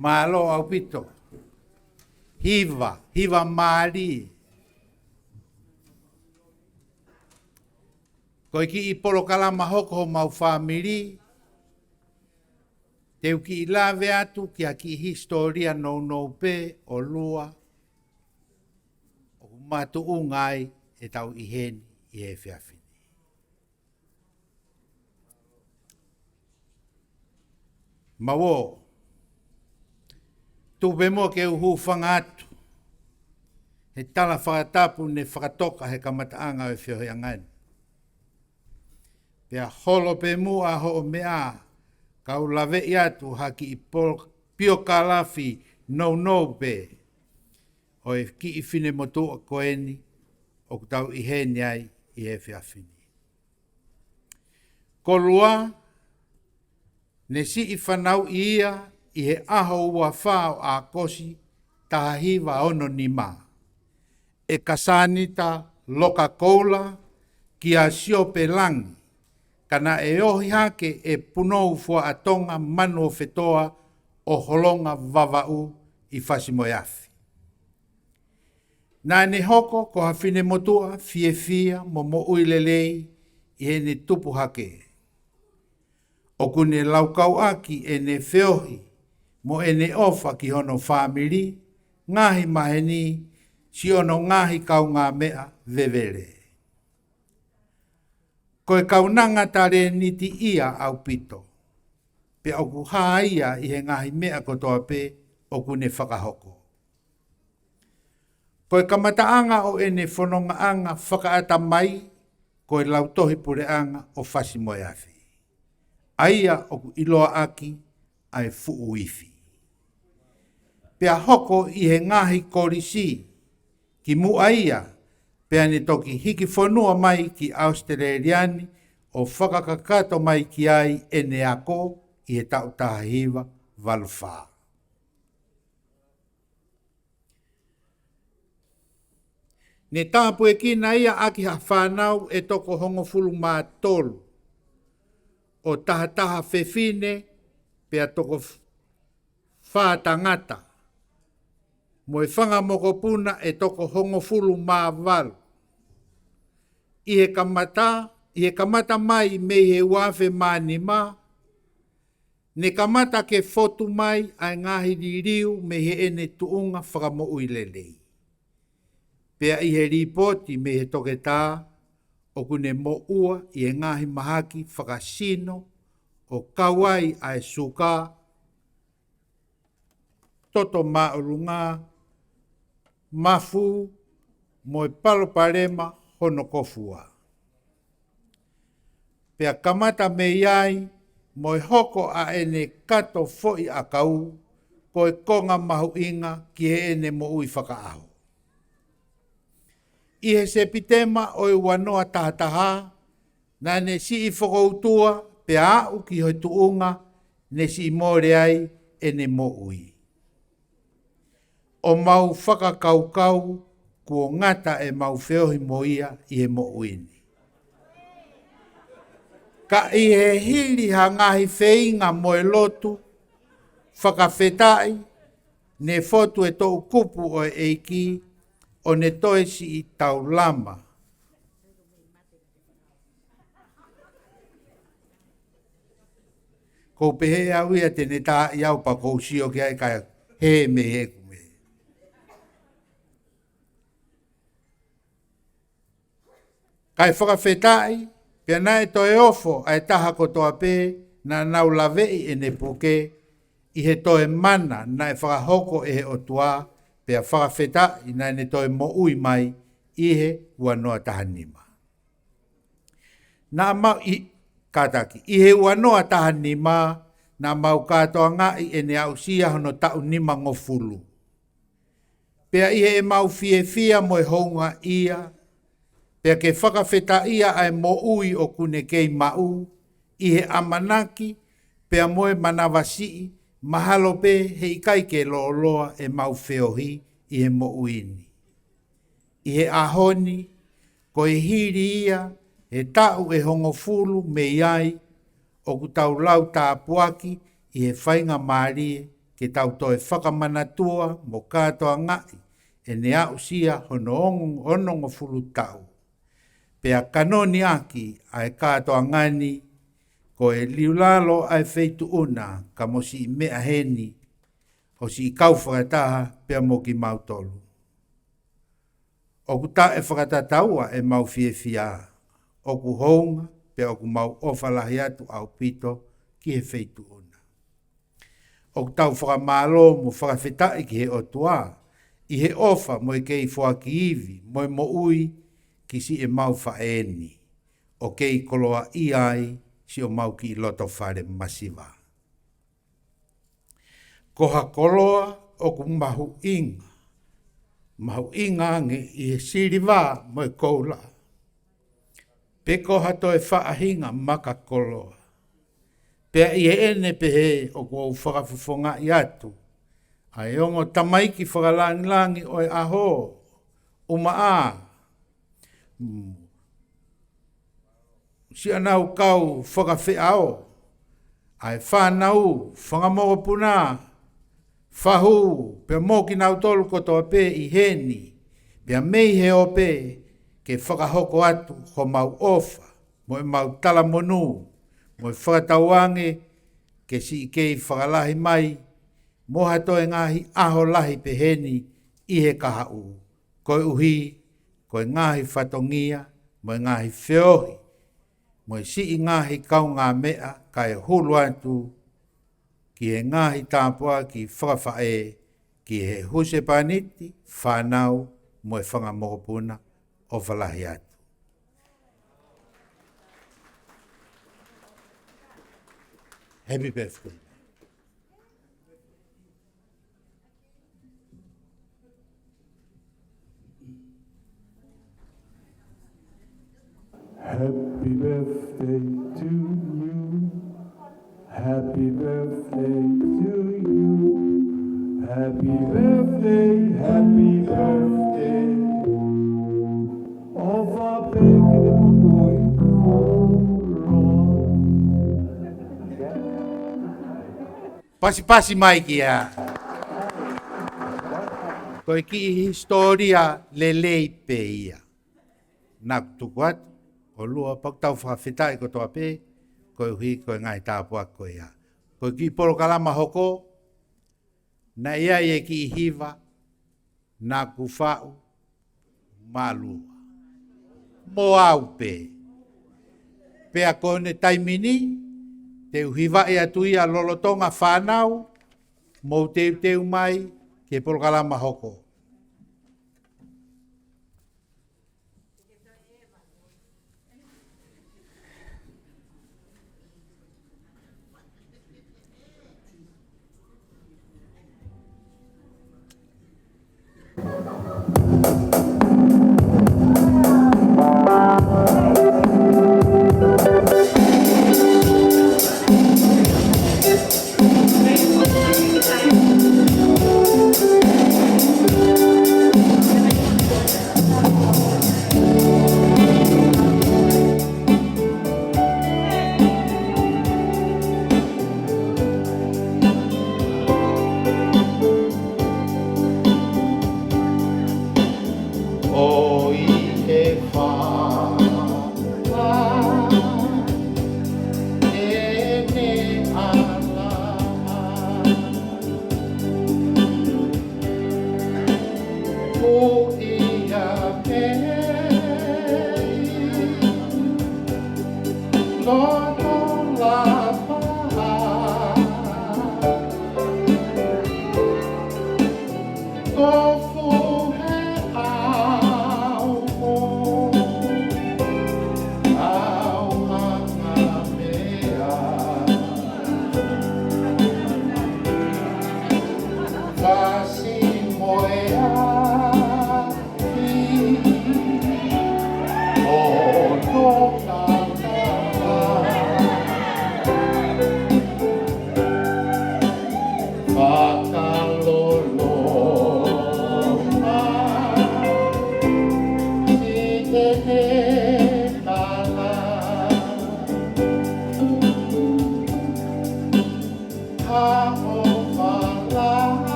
Malo au pito. Hiva mali. Ko ki I polo kalama hoko ho mau family. Teu ki I lawe atu ki a ki historia no pe o lua. O matu ungai e tau I heni I he whiawhini. Mawo. Tu bemo ke uhu whanga atu. He tala whakatapu ne whakatoka he kamataanga e whiohe angani. Pea holo pe mua Ahome'e kau lawe I atu haki I pio kalafi no pe. O e ki I whine motu a koeni o kutau I heni ai I he whiawhini. Ko lua ne si I whanau I ia I he aho ua whao a kosi taha hiwa ono ni ma. E kasanita loka koula ki a sio pe langi. Kana e ohi hake e punou fua atonga manu o whetoa o holonga vavau I Fasimoyafi. Nā ne hoko ko hawhine motua fia mo uilelei I he ne tupu hake. O kune laukau aki e ne whiohi mo e ne ofa ki hono family, ngahi maheni, si ono ngahi kau ngā mea vevere. Koe kaunanga tare niti ia au pito. Pe oku haa ia I he ngahi mea kotoa pe oku ne whakahoko. Koe kamataanga o ene whanongaanga whakaata mai, koe lautohi pureanga o Fasimoyafi. Aia oku iloa aki ai fuuifi. Pea hoko I he ngahi korisi, ki mua ia, pea ne toki hiki whanua mai ki Australiani o whakakakato mai ki ai ene ako I he tautaha hiva valwha. Ne tāpu e kina ia aki ha whanau e toko hongofulu mā tolu. O taha whewhine pea toko whātangata. Mo e whanga mokopuna e toko hongofulu mā walu. I he kamata mai me he wafe mani mā. Ne kamata ke fotu mai ai ngahi diriu me he ene tuunga whakamo uilelei. Pea I he ripoti me he toke tā o kune mo ua i e ngahi mahaki whakasino o kawai ai suka toto maurunga mafu mo palo parema hono kofua. Pea kamata me iai mo hoko a ene kato foi a kau ko e konga mahu inga ki he ene mo ui whakaaho. I he se pitema o i wanoa tahataha na ne si i whakoutua pea au ki hoi tuunga ne si i more ai ene mo ui. O mau whakakaukau kua ngata e mau whiohi mo ia i he mo uini. Ka i he hili ha ngahi wheinga mo e lotu, whakawhetai, ne fotu e tō kupu o e eiki, o ne toesi i tau lama. Ko pehe au ia te ne tā iau pa kousio ki ai kai he me he kume. Kai whakawhetai, pia nai to e ofo ai taha ko toa pē na nau lavei e ne poke i he toe mana na e whakahoko e he otua pia whakawhetai na ne toe mo ui mai i he ua noa tahanima. Nā mau i kātaki, i he ua noa tahanima na mau kātoa ngai e ne au sia hono tau nima ngofulu. Pia i he e mau fia mo e hounga ia pea ke whakawheta ia ai mo ui o kune kei mau, i he amanaki, pea moe manawasi, mahalo pe he ikai ke looloa e mau whiohi i he mo uini. I he ahoni, ko e hiri ia, he tau e hongo fulu me iai, o ku tau lau tāpuaki i he whainga maarie, ke tau toe whakamanatua mo kātoa ngai, e ne au sia hono onongo fulu tau. Pea kanoni aki ai kātoa ngani, ko e liulalo ai feitu una ka mo si mea heni, o si i kau whakataha pea mo ki mautolu. O ku ta e whakatataua e mau fia, o ku hounga pea o ku mau ofalahi atu au pito ki he feitu una. O ku tau whakamalo mo whakawhetai ki he otua, i he ofa mo i kei whaki iwi, mo ui, ki si e mau whaeni, o kei koloa i ai si o mau ki loto whare masiva. Koha koloa o ku mahu inga ange i he siriwa mo e koula. Pe koha to e whaahinga maka koloa. Pea i he ene pehe o kua whakafufonga i atu. Ai ongo tamaiki whakalangi o e aho, umaa, si anau kau whakawheao, ai whanau, whangamogopuna, whahu, pia moki nau tolu kotoa pē i heni, pia mei he o pē, ke whakahoko atu, ho mau ofa, mo e mau talamonu, mo e whakatauange, ke si ikei whakalahi mai, mo hatoe ngahi aho lahi pe heni, i he kahau, koe uhi, koe ngahi whatongia, mo ngahi whiohi, mo si i ngahi kau ngā mea, kai hulu atu, ki he ngahi tāpua ki whakawhae, ki he huse paniti, whanau, mo e whangamokopuna, o whalahi atu. Happy birthday. Happy birthday to you. Happy birthday to you. Happy birthday, happy birthday. Ova peke moi Pasi mai ki a. Koe ki historia lelei pe ia. Nā tuku atu, o lua paktau whakawhetai ko toa pē, koe hui koe ngai tāpua koe ia. Koe ki poro kalama hoko, na ia e ki hiva, nā ku whau, mā lua. mo aupe. Pea kone taimini, te uhiwa e atui a lolotonga whanau, mo teu mai ke Polokalama hoko.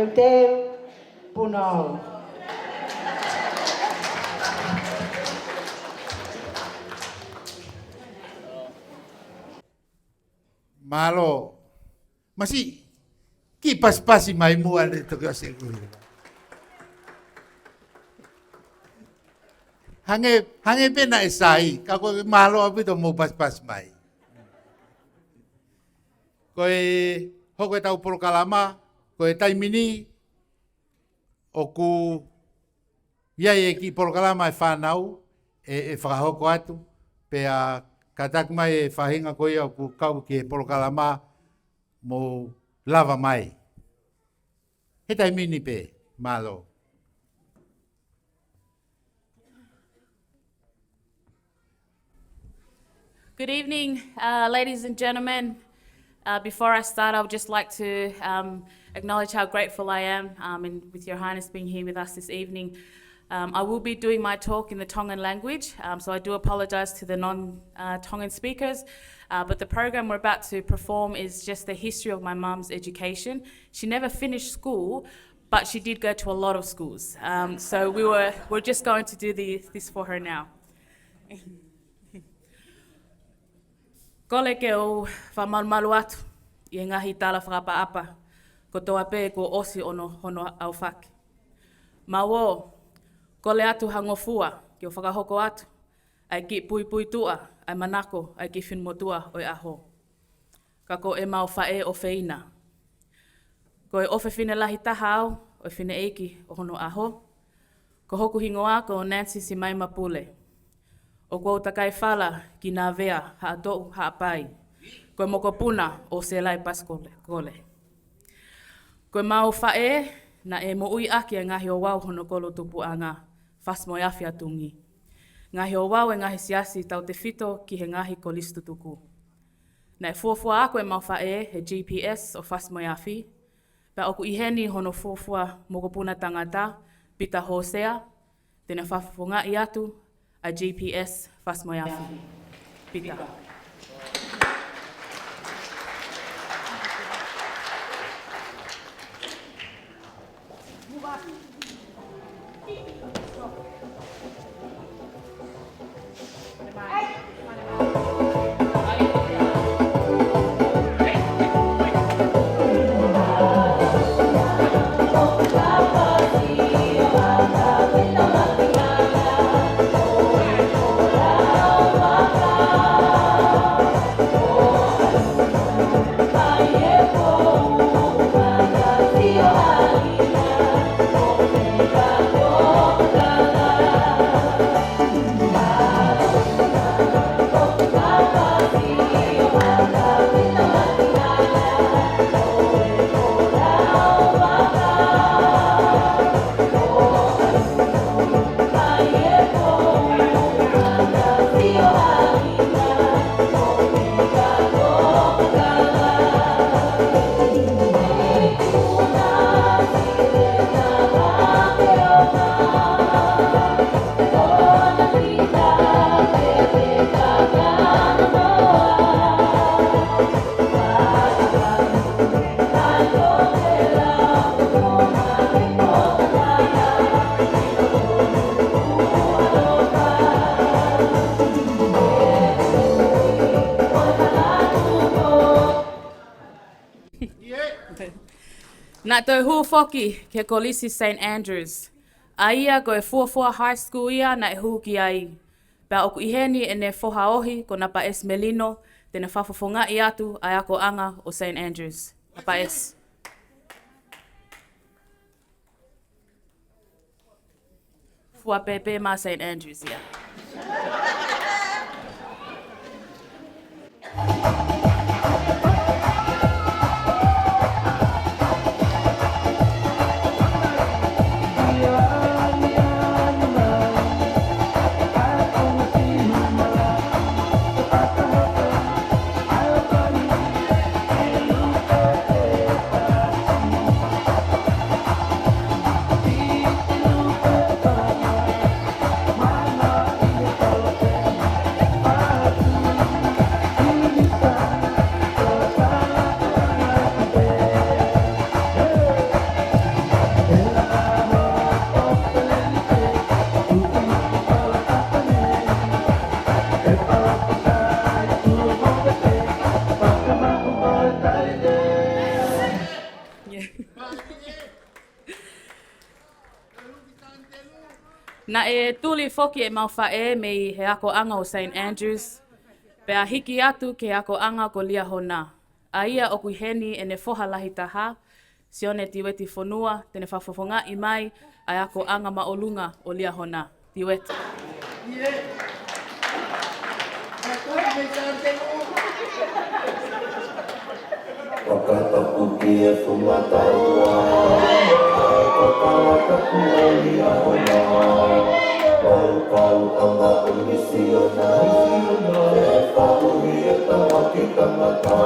teu, punao. Malo. Masih kipas-pasi mai muan itu kasi. Hange pena isai, kako malo abi to mo pas-pas mai. Koe hoko tau polo kalama, koe taimini oku iai ki polo kalama e whanau e whakahoko atu pe a katak mai e whahinga koe oku kau ki e polo kalama mo lava mai. He taimini pe, malo. Good evening, ladies and gentlemen. Before I start, I would just like to acknowledge how grateful I am and with Your Highness being here with us this evening. I will be doing my talk in the Tongan language, so I do apologise to the non-Tongan speakers, but the program we're about to perform is just the history of my mum's education. She never finished school, but she did go to a lot of schools. So we're just going to do this for her now. Kole ke o whamalmalu atu, I ngahi tala whakapaapa, ko toa pē ko osi ono hono au whake. Mawo, kole atu hangofua, ki o whakahoko atu, ai ki pui tua, ai manako, ai ki whinmotua oi aho. Ka ko e mau whae o whina. Ko e ofe whine lahi taha au, o whine eiki o hono aho. Ko hoku hingoa ko Nancy si mai mapule. O kou takai whala ki nā vea haa tou haa pai. Koe moko puna o se lai pas kole. Koe mau whae na e mo ui aki a ngahi o wau hono kolo tupu a ngā whasmoi awhi atungi. Ngahi o wau e ngahi siasi tau te whito ki he ngahi ko listu tuku. Na e fuafua a koe mau whae he GPS o whasmoi awhi. Pa oku iheni hono fuafua moko puna tangata pita hosea. Tene whafunga I atu a GPS whasmoi awhi. Pita. Nā tau huafoki ke kolisi St. Andrews. A ia ko e fuafua high school ia na e hu ki ai. Pea oku iheni e ne foha ohi ko napa es Melino te ne whafafonga I atu ai ako anga o St. Andrews. Napa es. Fua pepe ma St. Andrews ia. Na e tuli foki e mawhae mei he ako anga o St. Andrews. Pe a hiki atu ke ako anga ko lia hona. A ia o kuiheni e ne foha lahi taha. Sione tiweti fonua, tene whafofonga i mai, a ako anga maolunga o lia hona. Tiweti. Wakatapu kia sumataua, wakatapu alia hona, kau anga umisiona, kau hieta wakita mata.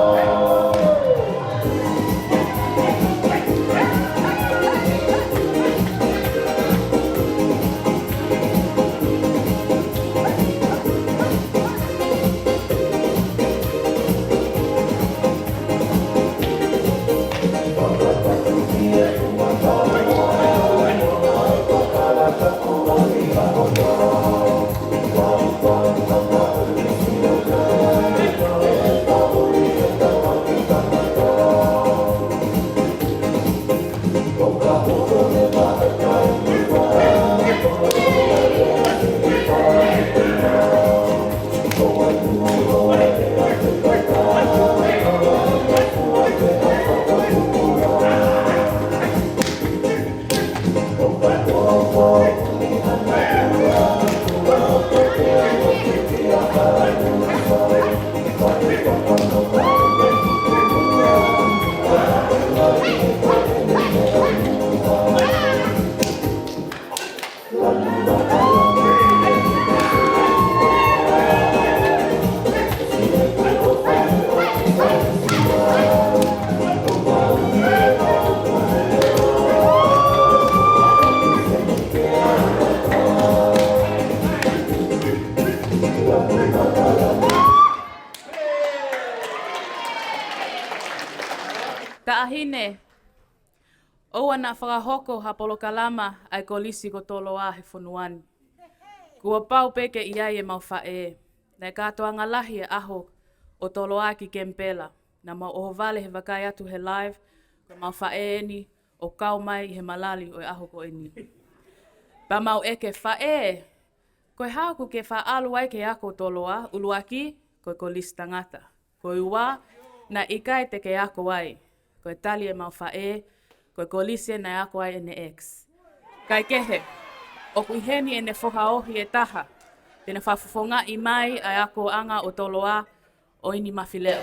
Ta'ahine, oua na whakahoko hapolo kalama ai kolisi ko toloa he whonuani. Kua pau peke iai e mawhae, na e katoa ngalahi e aho o toloa ki kempela, na mau oho vale he wakai atu he live, ko mawhae eni o kau mai he malali o e aho ko eni. Pa mau eke whae, koe hauku ke whaalu ai ke ako toloa, uluaki, koe kolisi tangata. Koe ua, na ikai te ke ako ai. Koe tali e mawhae, koe kolise na ako ai ene ex. Kai kehe, o kuiheni ene whohaohi e taha, tena whafofonga i mai ai ako anga o toloa o ini Mafile'o.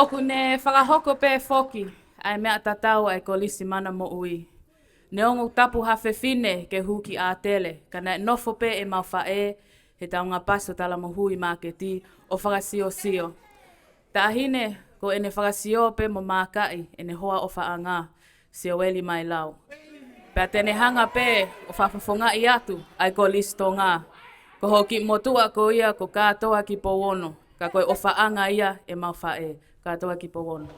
Oku ne whakahoko pē foki, ai mea tatau ai kolisi mana mo ui. Ne ongu tapu hawhewhine ke huki a tele, kana nofo pē e mawhae, he taunga paso tala mo hui maketi o whakasio sio. Tāhine ko ene whakasio pē mo mākai, ene hoa o whaanga, Lua Mailau. Pea tene hanga pē o whawhafonga i atu, ai kolisi tō ngā. Ko hoki motua ko ia ko kātoa ki powono, ka koe o whaanga ia e mawhae. Katoa ki powono.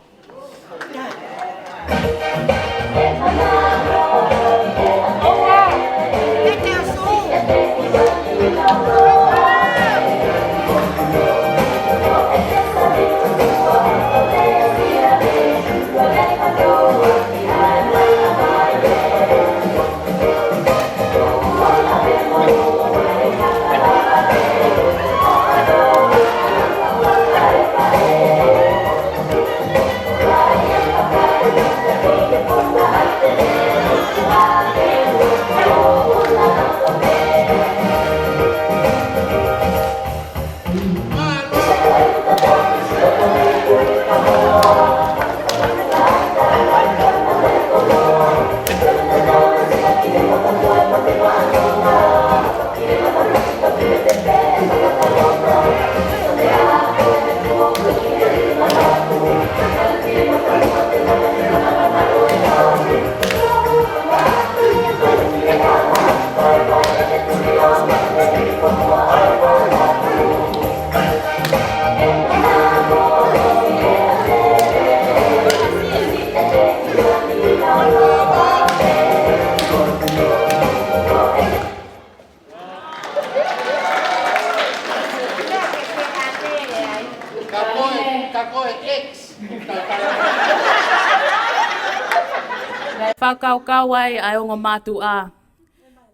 Whakaukau ai ai o ngā mātu a.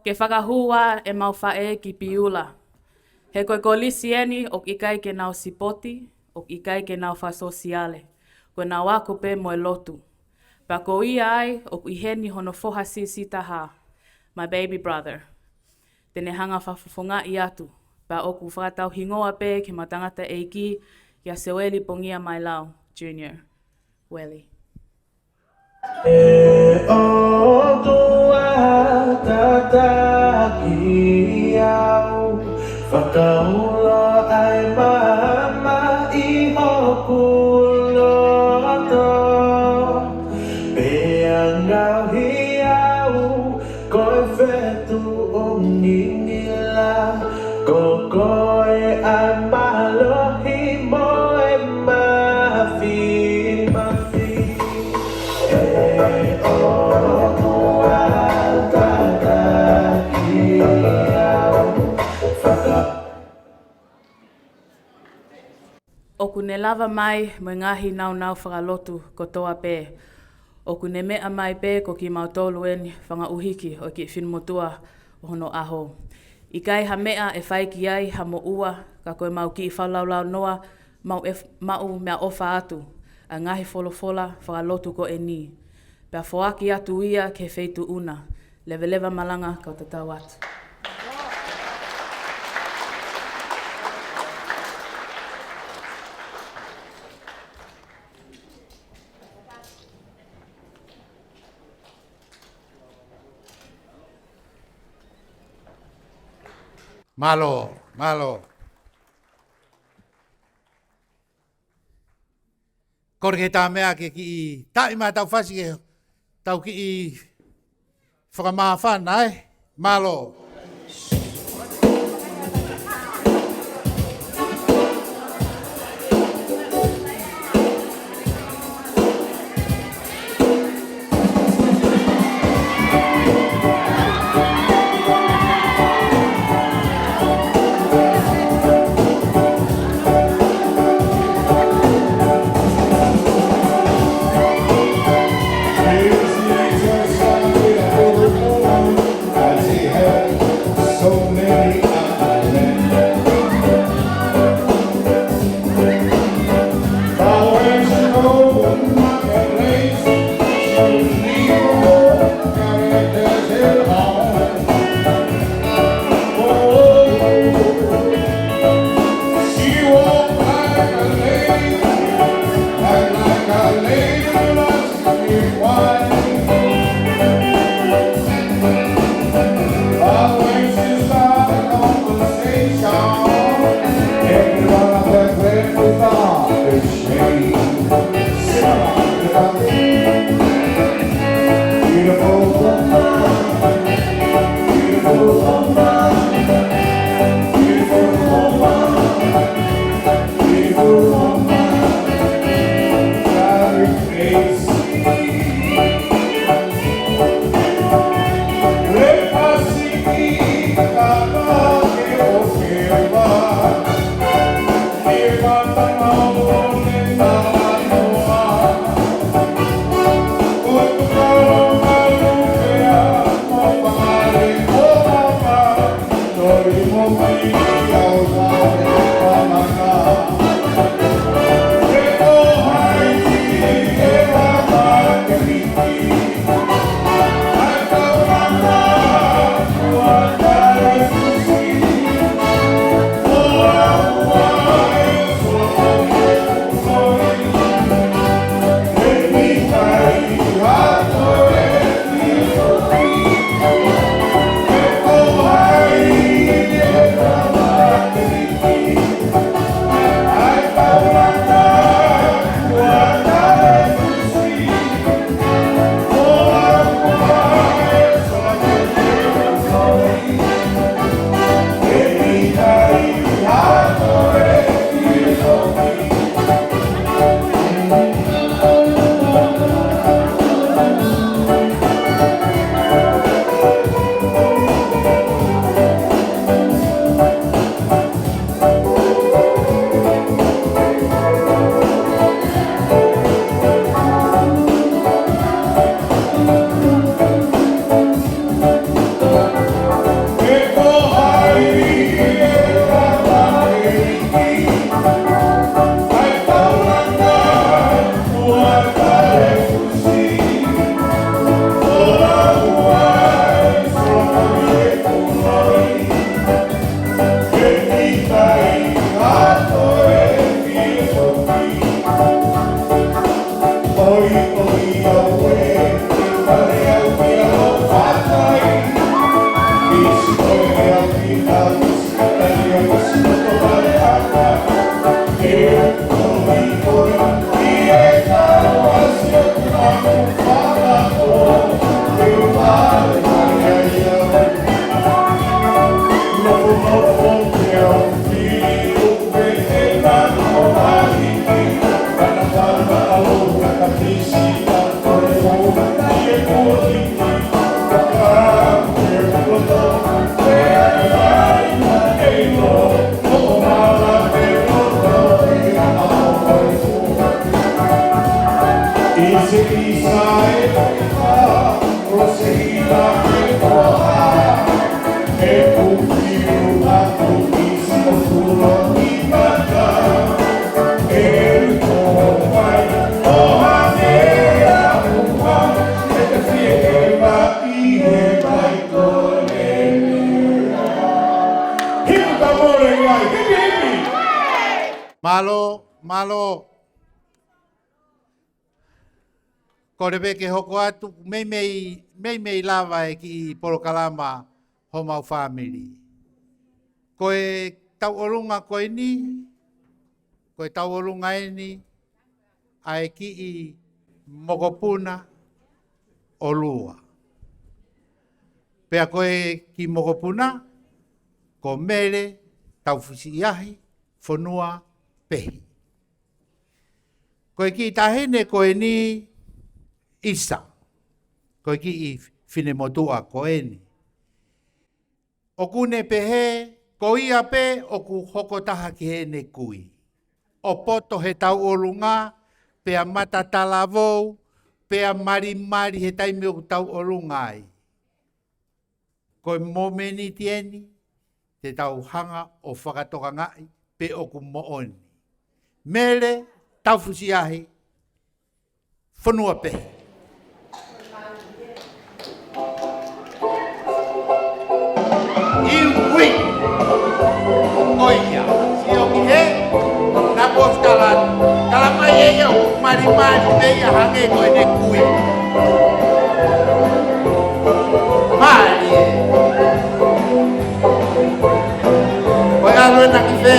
Ke whakahua e mau whae ki piula. He koe ko lisi eni o ikai ke nau sipoti, o ikai ke nau wha sosiale. Koe nau ako pe mo e lotu. Pa ko ia ai o iheni hono foha sisi taha. My baby brother. Tene hanga whawhawhonga i atu. Pa oku whakatau hingoa pe ke matangata eiki kia Seweli Pongia Mailau, Jr. Welly. E o tua tataki au whakaula ai mama I hoku loto Pea ngau hi au koe whetu o ngingila Ko koe ai malohi moe mafi mafi Oku ne lava mai mo ngahi nau nau whakalotu ko toa pē. Oku ne mea mai pē ko ki mautolu eni whanga uhiki o ki whinmotua o hono aho. I kai ha mea e whaiki ai ha mo ua ka koe mau ki I whalaulau noa mau mea ofa atu. A ngahi wholofola whakalotu ko e ni. Pea whoaki atu ia ke wheitu una. Lewa malanga kau tatau atu. Malo, malo. Kore ke tā mea ke ki I tai mai tau whasi ke tau ki I whakamāwhana, Malo. Malo, korebe ke hoko atu, mei lava e ki polokalama homau family. Koe tau orunga koe ni, koe tau orunga e ni, ai ki i mogopuna o lua. Pea koe ki mogopuna, ko mere, tau fusiahi, fonua, pehi. Koe ki tahene koe ni isa. Koe ki i whinemotua koe ni. O kune pehe, ko ia pe o ku hokotaha ki hene kui. O poto he tau orunga, pea mata talavou, pea mari he taimi o tau orunga ai. Koe momeni tieni, te tau hanga o whakatoka ngai, pe o ku mooni. Mere, tau fusiahi, whanua pehe. Iwi, oia, si o ki he, na pos kalamai e iau, mari peia hange koe ne kui. Mari e. Koe alo e na ki fe.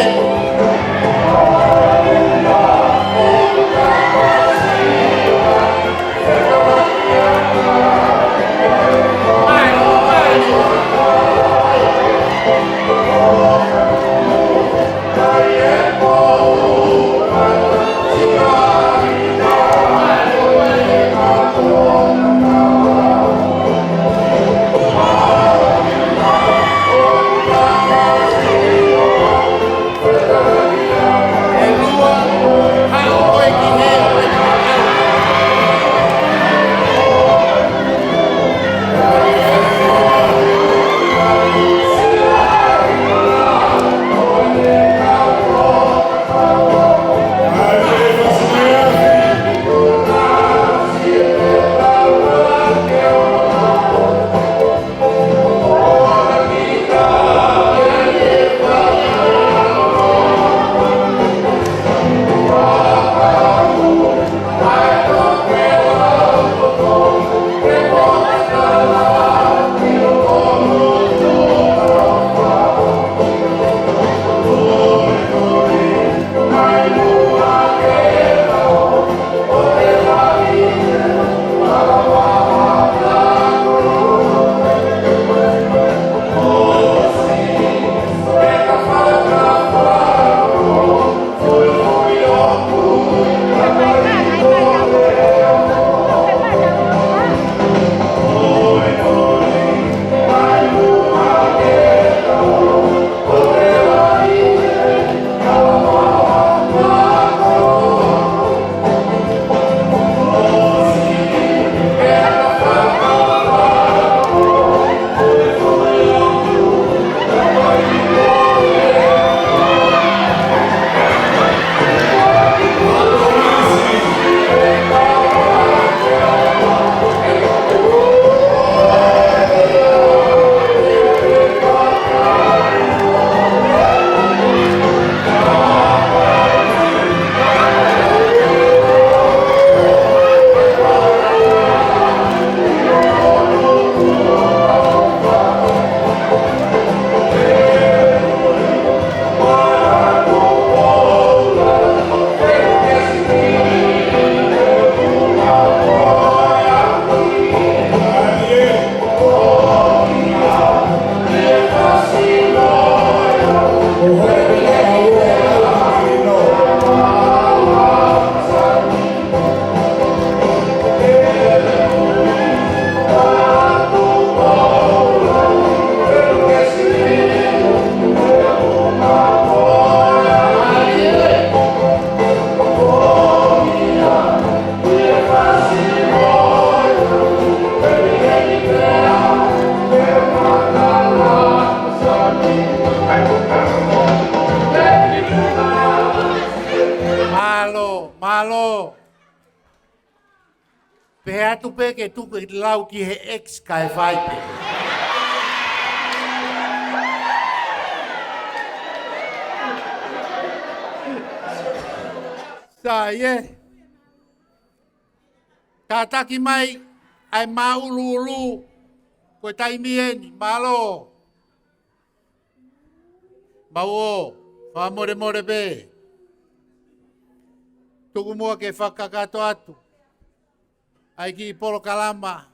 atu pe ke tuku i lau ki he ex ka e whai pe. Sa ie. Ka taki mai ai maulu ulu ko taimieni malo. Mau fa more more be. Tuku mua ke whakakato atu. Ai ki polo kalama.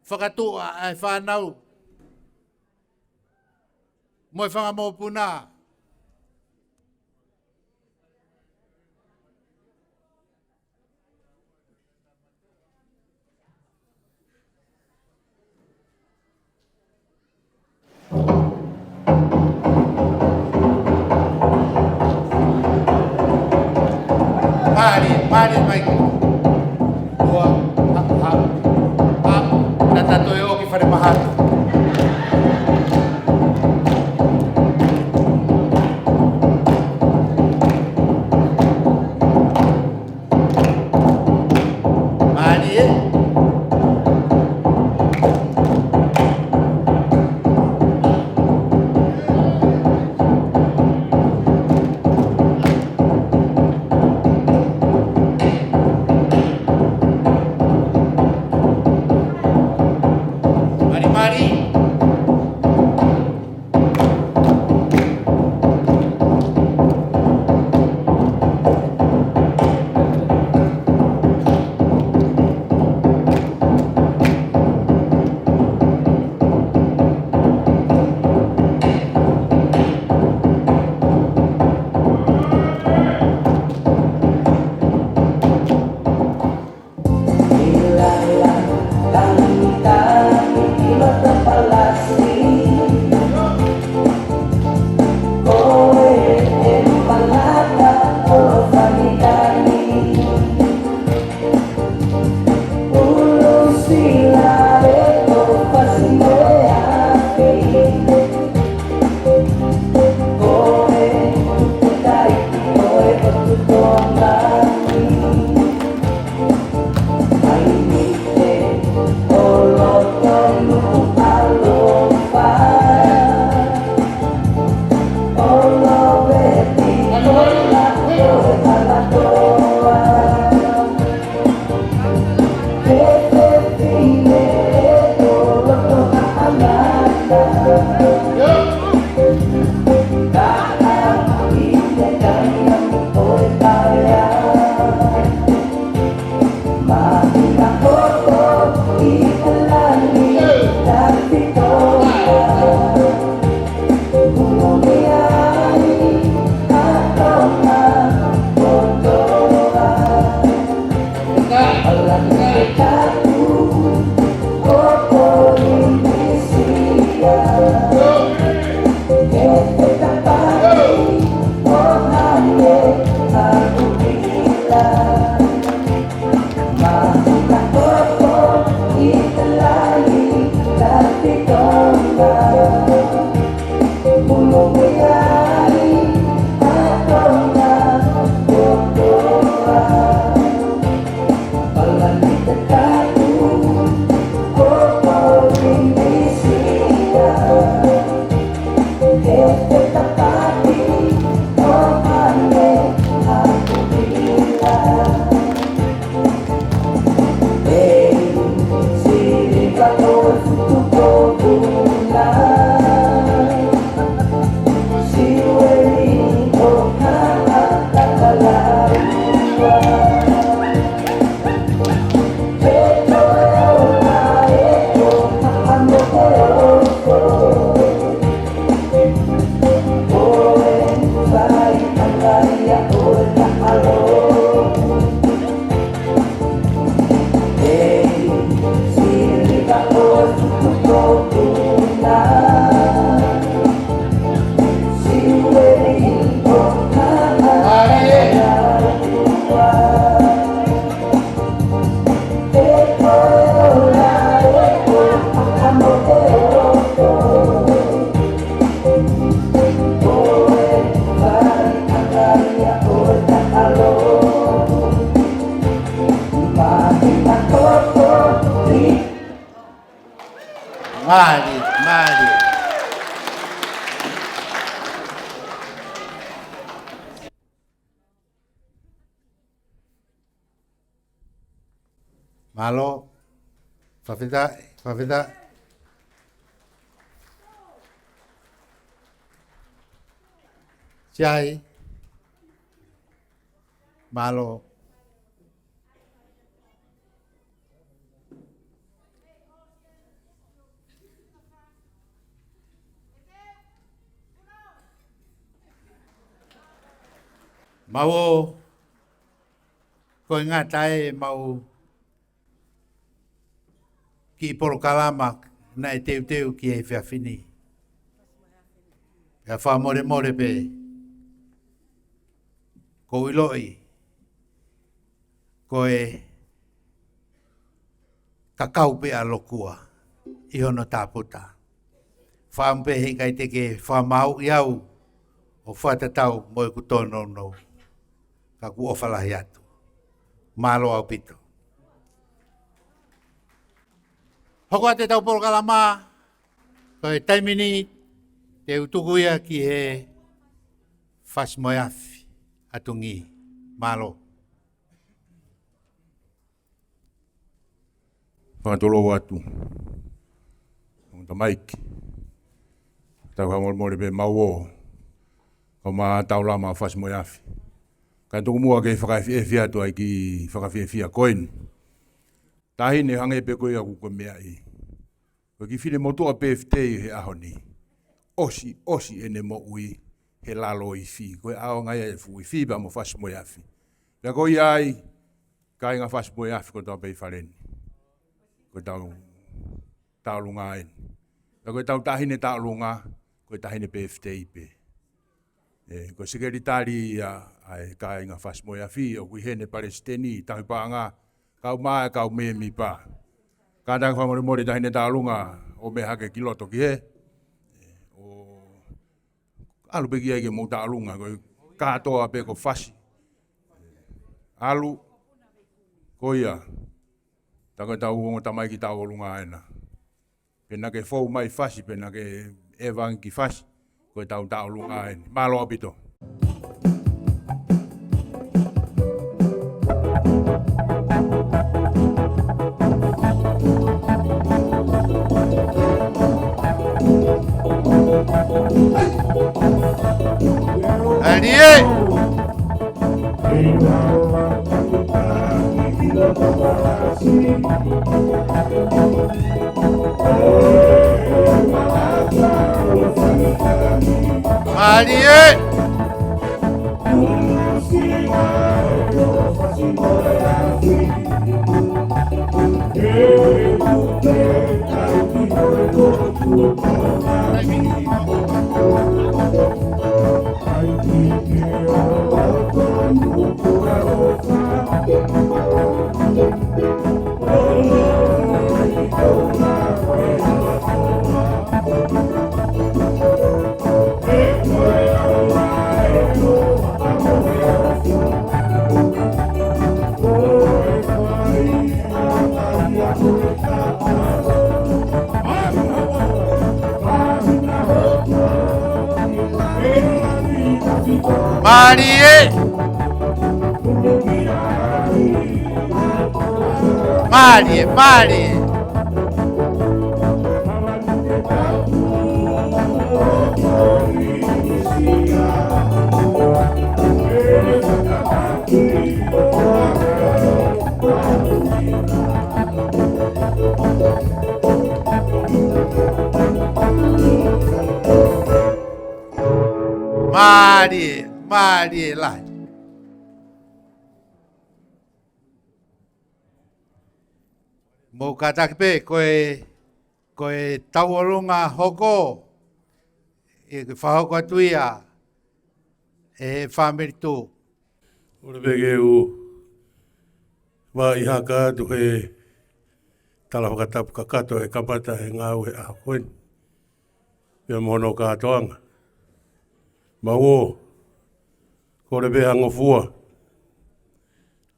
Whakatua ai whanau. Moi whanga mō puna. Mari mai. Lua natato e o ki whare mahatu. Mari, mari. Malo, Fafita. Chai. Malo. Mau ko ngatai mau ki porokalama na e teu ki e whiawhini. Ia wha more pe. Ko iloi. Ko e kakau pe a lokua. I hono tāputa. Whaampe he kai te ke whamau iau. O whatatau mo e kutono no. Ka ku ofalahi atu. Malo au pito. Hoko te tau porokalama. Ko e taimini te utukuia ki he whasmoiafi atungi. Malo. Whakatolo atu. Ta maiki. Tau hamor pe mau. Ko ma tau lama whasmoiafi. Ka tuku mua ke whakawhi atu ai ki whakawhi koin. Tahi ne hange pe koe aku ko mea i. Ko ki whine motua PFT he ahoni. Osi ene mo ui he lalo i whi. Koe ao ngai e fu i whi ba mo whasmoiafi. Pea koi ai ka inga whasmoiafi ko tau pei whareni. Ko tau lunga en. Ko tau tahine tau lunga, ko tahine PFT pe. Ko Secretary ai ka inga whasmoiafi o kui hene Palestini tahi paanga kau maa kau me mi pa. Ka tanga whamore tahine tau lunga o me hake kiloto ki he. O alu peki ege mo tau lunga ko katoa pe ko whasi. Alu ko ia. Taka tau hongo tamai ki tau olunga aena. Pena ke fou mai whasi, pena ke evan ki whasi. Koe tau olunga aena. Malo apito. Alie! Marie! Marie! Marie! Marie lai. Mo katakipe koe tauorunga hoko e whahoko atuia e whamiritu. Ora peke u wa ihaka tu he tala whakatapu kakato e kapata e ngau e ahoen. Pea mono katoanga. Mau kore pe angofua.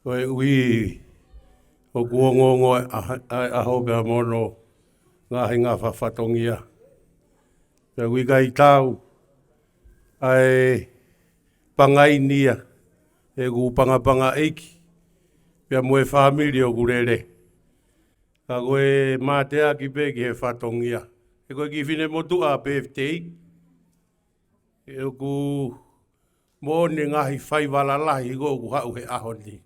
Koe ui o kuongongo aho pea mono ngā whawhatongia. Pea wikai tau, ai pangai nia, e gu panga eiki, pea moe whamiri o gurere. Ka koe mātea ki pe ki he whatongia. E koe ki whine motu a birthday, e ku mōne ngahi whaiwalalahi ko ku hau he ahoni.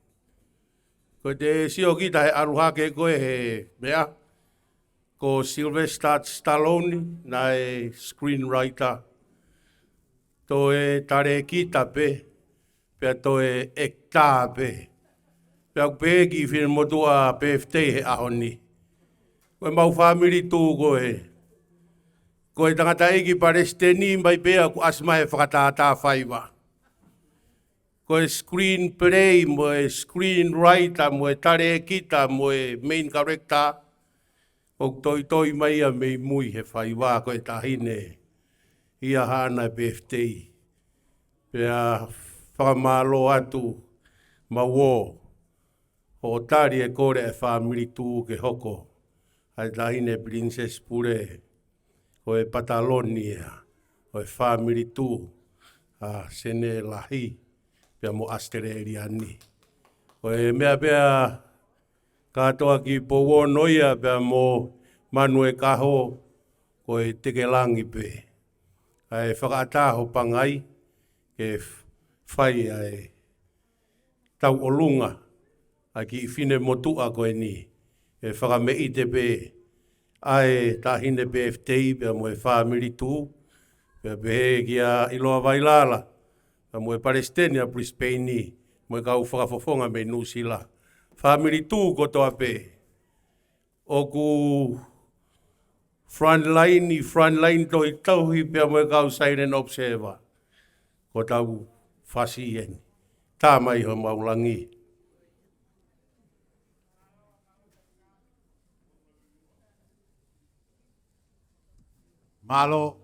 Ko te sio kita he aruhake koe he mea, ko Sylvester Stallone na e screenwriter. To e tare kita pe, pea to e ekta pe. Pea pe ki whine motu a birthday he ahoni. Koe mau whamiri tū koe. Koe tangata eki Palestini mai pea ku asma he whakatātā whaiwa. Koe screenplay, mo e screenwriter, mo e tare kita, mo e main character. O toi mai a mei mui he whaiwa koe tahine. Ia hana birthday. Pea whakamalo atu mawo. O tari e kore e whamiri tū ke hoko. Ai tahine Princess Pure. O e Patalonia. O e whamiri tū. A sene lahi. Pea mo Australia ni. O e mea pea katoa ki powo noia pea mo manu e kaho ko e teke langi pe. Ai whakaataho pangai ke whai ai tau olunga a ki whine motua koe ni. E whakamei te pe ai tahine birthday pea mo e whamiri tū. Pea pehe ki a Iloa Vailala. Mo e Palestina Brisbane mo e kau whakafofonga me Nusila. Whamiri tū kotoa pe. O ku frontline toi tauhi pia mo e kau silent observer. Ko tau whasi eni. Tā mai ho maulangi. Malo.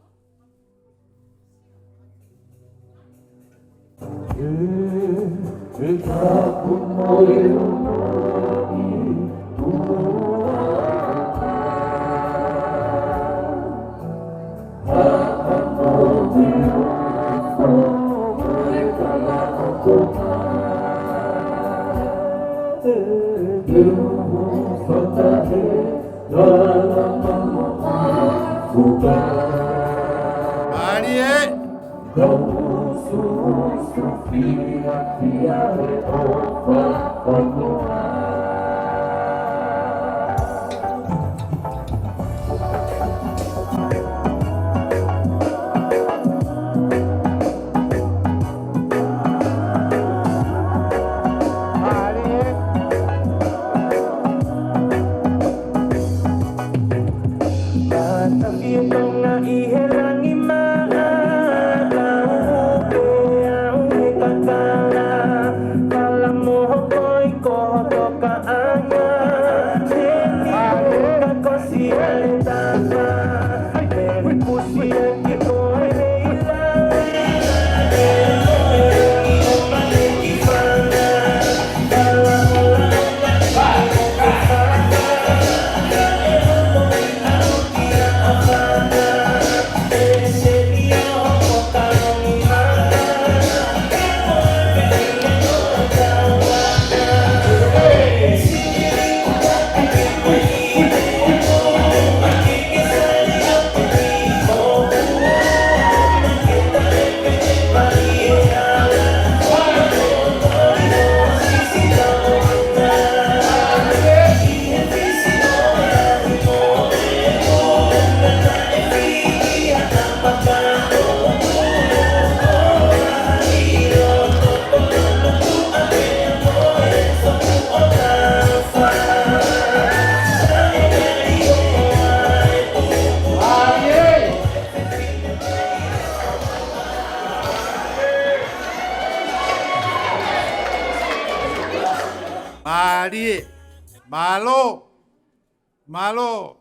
Malo.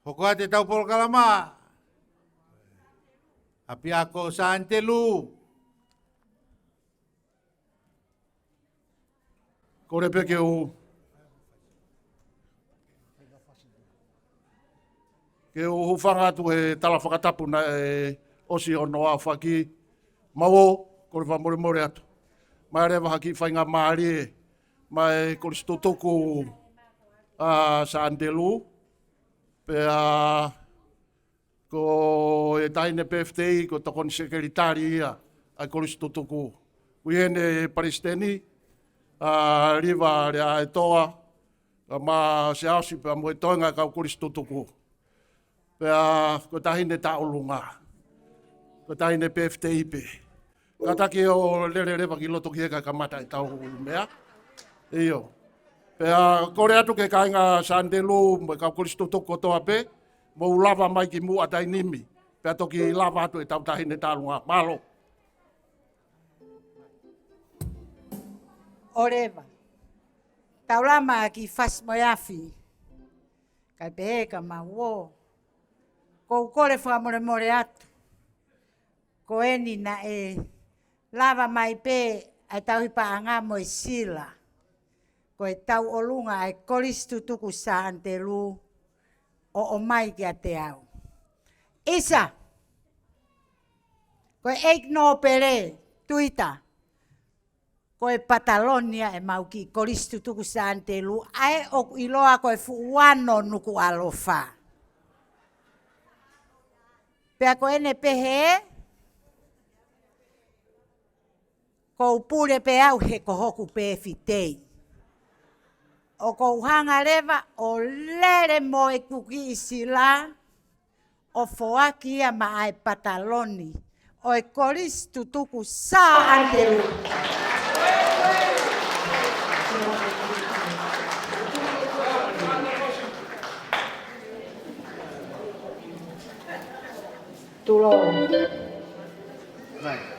Hoko te tau polo kalama. Api ako sa antelu. Kore peke u. ke o hufanga atu e tala whakatapu na e osi ono a whaki mawo kore whamore more atu. Mai rewa haki whainga maari e mai kore stotoku sa Andelu pea ko e taine PFTI ko tokoni sekretari ia ai kore stotoku. Uihene Palestini riva rea e toa ma se ausi pea mo e toinga kau kore stotoku. Pea ko tahine taolunga. Ko tahine PFTI pe. Kataki o lere rewa ki loto ki eka ka mata i tau mea. Iyo. Pea kore atu ke kainga sa Andelu mo kau kore stotoku toa pe. Mo ulava mai ki mua tai nimi. Pea toki lava atu e tau tahine taolunga. Malo. Oreva. Taulama ki fasmoyafi. Kai peka mawo. Ko kore whamore more atu. Ko eni na e lava mai pe ai tau hipa anga mo e sila. Ko e tau olunga ai koristu tuku sa Andelu o mai ki a te au. Isa. Ko e eik no pere Tuita. Ko e Patalonia e mau ki koristu tuku sa Andelu ai o iloa ko e fuuano nuku alofa. Pea ko ene pehe ko upure pe au he kohoku pe fitei. O ko uhanga rewa o lere mo e kuki isila o foaki ia ma ai Pataloni o e koristu tuku sa Andelu. Tulo. Right.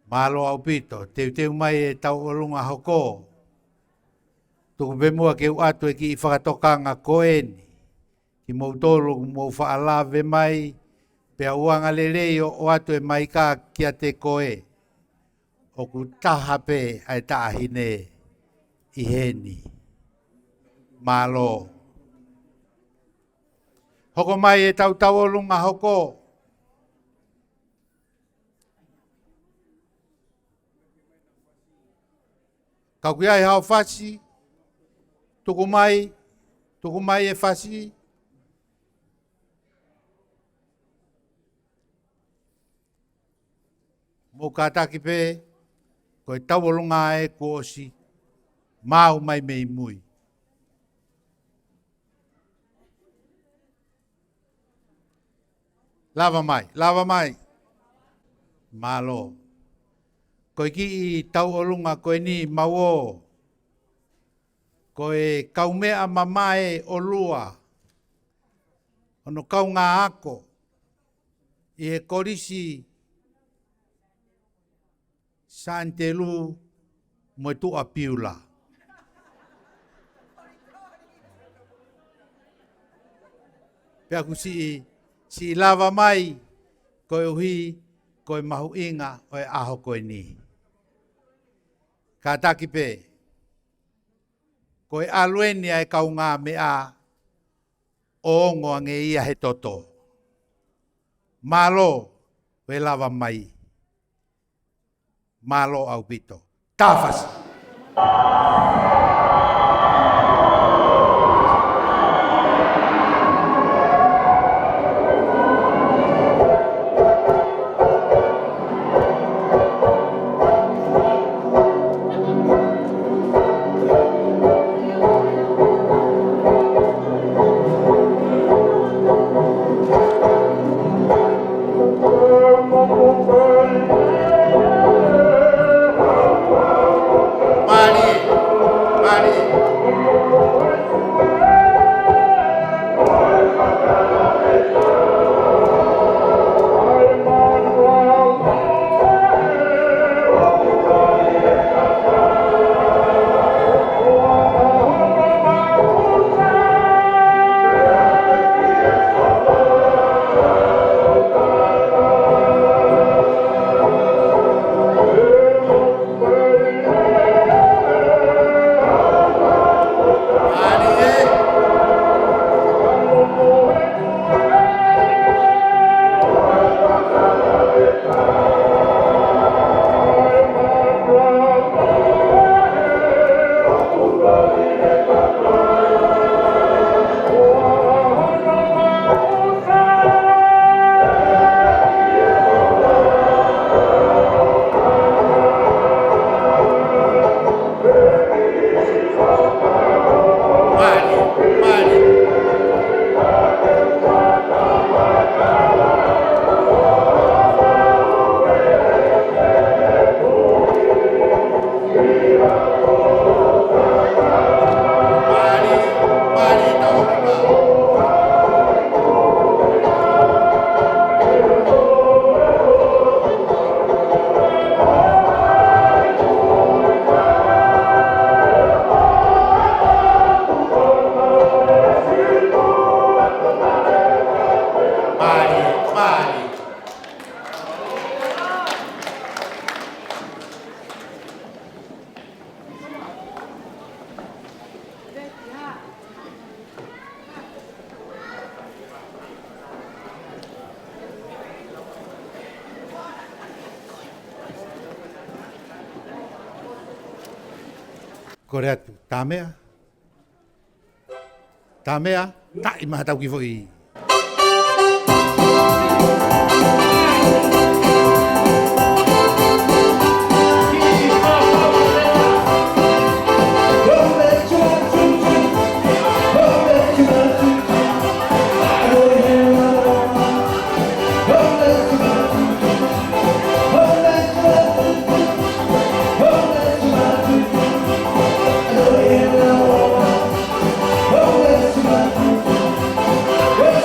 Malo au pito, teu mai e tau olunga hoko. Tuku bemua ke atu e ki i whakatokanga koeni. Ki mou tolu mou whaalawe mai, pea uanga lelei o atu e mai ka ki a te koe. o ku tahape ai tahine i heni. Malo. Hoko mai e tau o lunga hoko. Kau kia e hao fasi. Tuku mai e fasi. Mo kataki pe, ko e tau o lunga e kuosi. Mau mai mei mui. Lava mai. Malo. Koe ki i tau olunga koe ni mawo. Koe kaumea mamae o lua. Ono kau ngā ako. I he korisi Santelu mo tu a piula. Pea ku si lava mai koe uhi koe mahu inga o e aho koe ni. Ka taki pe, koe alueni ai kau ngā mea o ongo ange ia he toto. Malo, koe lava mai. Malo au pito. Tafas. Kore atu, tāmea? Tāmea? Ta i maha tau ki fo i. Oh,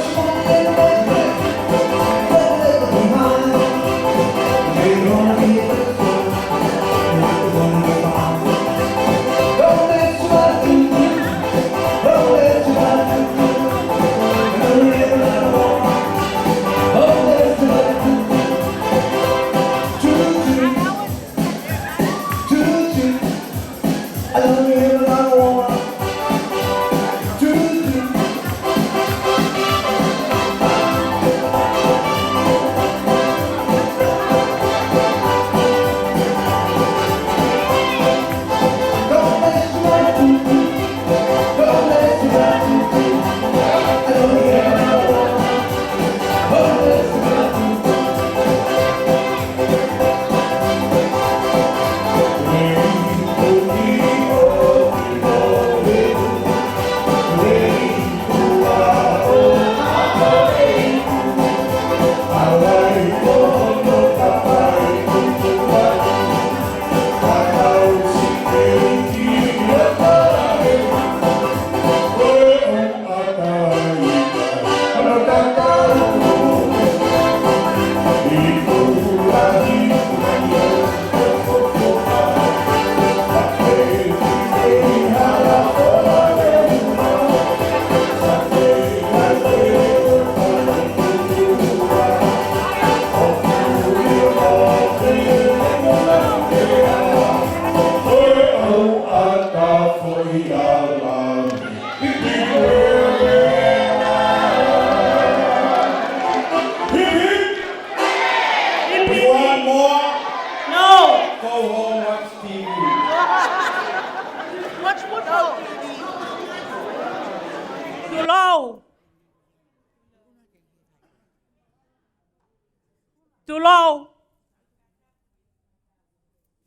Tulou.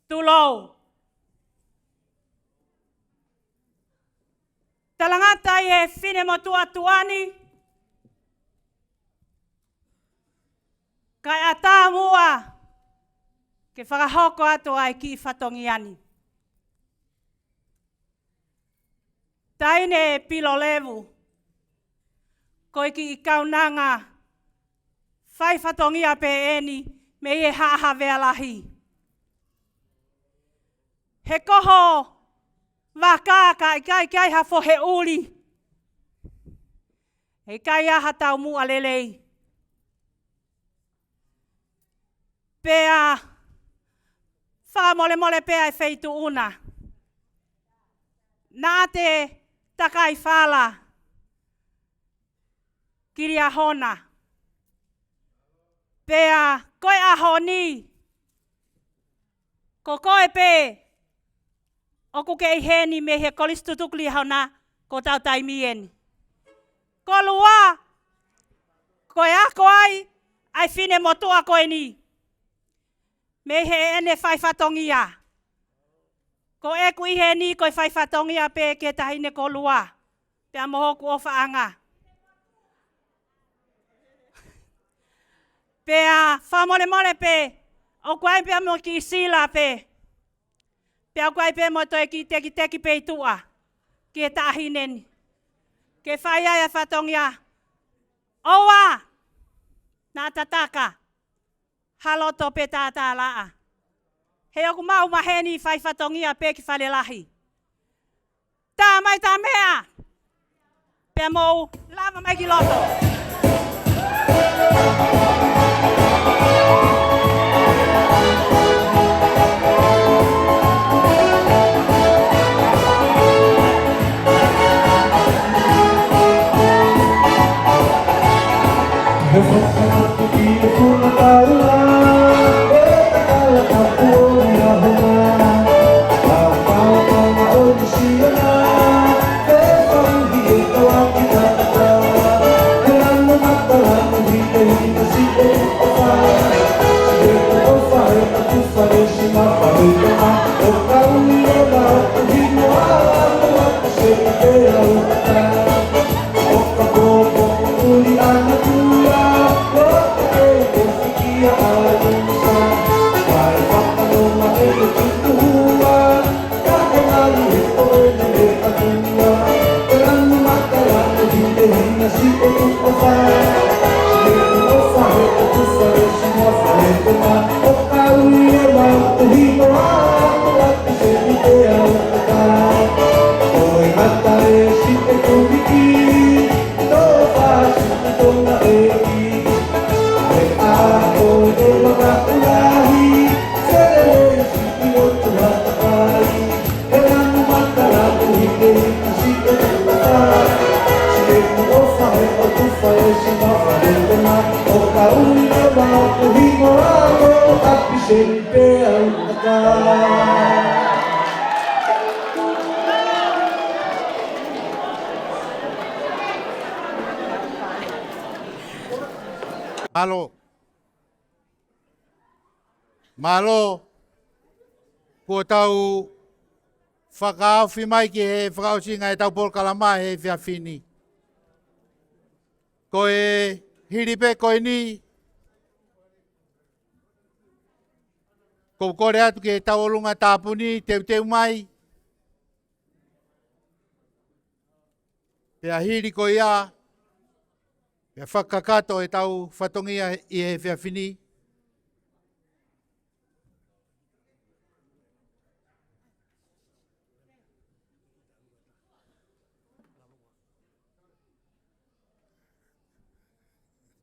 Tulou. Talangata e fine motua tuani. Kai ata mua. Ke whakahoko atu ai ki whatongiani. Taine Pilolevu. Koe ki I kaunanga. Whai whatongia pe eni me e haha vea lahi. He koho wakaka I kai hafo he uli. He kai aha tau mua lelei. Pea whamole pea e feitu una. Nā te takai whala. Kiria hona. Pea koe aho ni. Ko koe pe. Oku ke iheni me he kolistutukli hona ko tau taimieni. Ko lua. Koe ako ai fine motua koe ni. Me he ene whaifatongia. Ko e kui he ni koe whaifatongia pe ke tahine ko lua. Pea mohoku o whaanga. Pea whamole pe. O kuai pea mo ki sila pe. Pea kuai pe mo toi ki teki pe tua. Ke tahinen. Ke whaia e whatongia. Owa. Nā tataka. Haloto pe tātā laa. He oku mau maheni whai whatongia pe ki whale lahi. Tā mai tā mea. Pea mou lava mai ki loto. Malo, ko tau whakaafi mai ki he whakausinga e tau polkalama he whiawhini. Ko e hiripe koe ni, ko kore atu ki he tau olunga tāpuni, teu mai. Pea hiri ko ia, pea whakakato e tau whatongia I he whiawhini.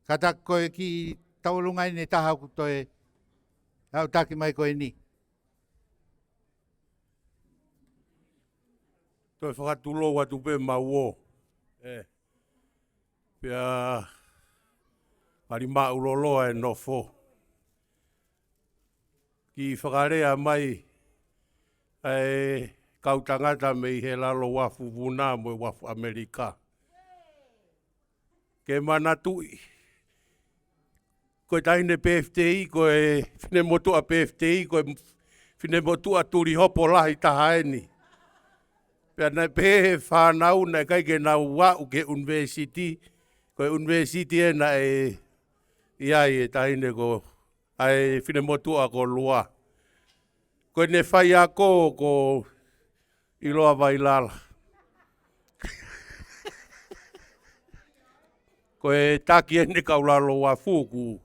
Kata koe ki taulungai ne taha ku toe au taki mai koe ni. Toi whakatulo watu pe mauo. Pea pari mauloloa e nofo. Ki whakarea mai kautangata me I he lalo wafu vuna mo wafu Amerika. Ke manatui. koe tahine PFTI, koe whine motua PFTI, koe whine motua turi hopo lahi tahaeni. Pea nei pehe whanau nei kai ke nau wau ke university, koe university e na iai e tahine ko ai whine motua ko Lua. Koe ne whai ako ko Lua Mailau. Koe taki ene kaulalo wa fuku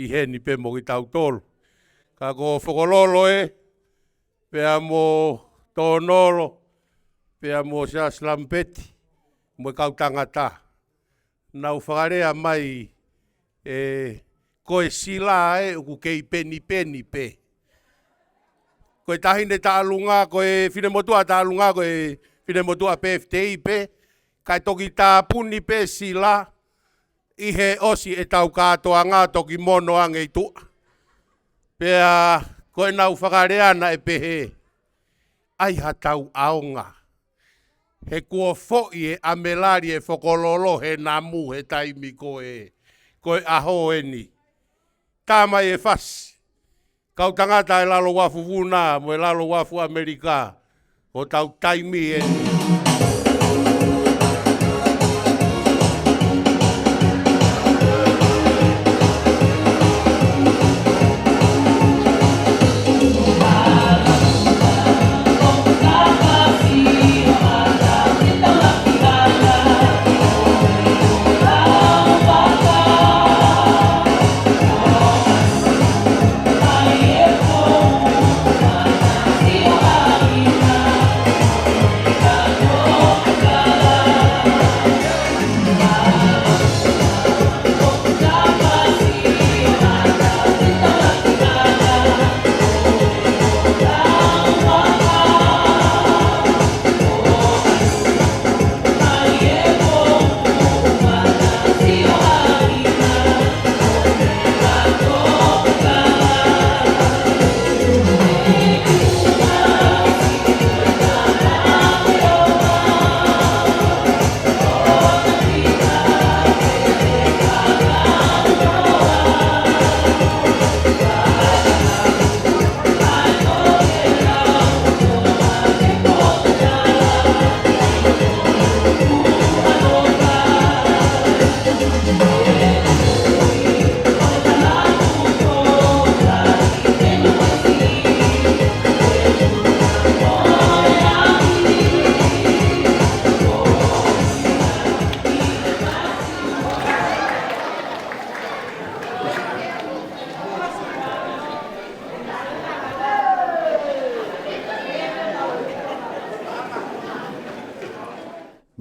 i heni pe mo ki tau tolu. Ka ko whakololo pea mo tonolo, pea mo sa slampeti, mo kau tangata. Nau whakarea mai koe sila uku kei peni pe. Koe tahine taalunga, koe whine motua taalunga, koe whine motua PFTI pe, kai toki tā puni pe sila, ihe osi e tau katoa ngā toki mono angei tua. Pea koe nau whakareana e pehe, ai ha tau aonga. He kua fo'i e amelari e whokololo he namu he taimi koe aho eni. Tāmai e whasi. Kau tangata e lalo wafu vuna, mo e lalo wafu Amerika, o tau taimi eni.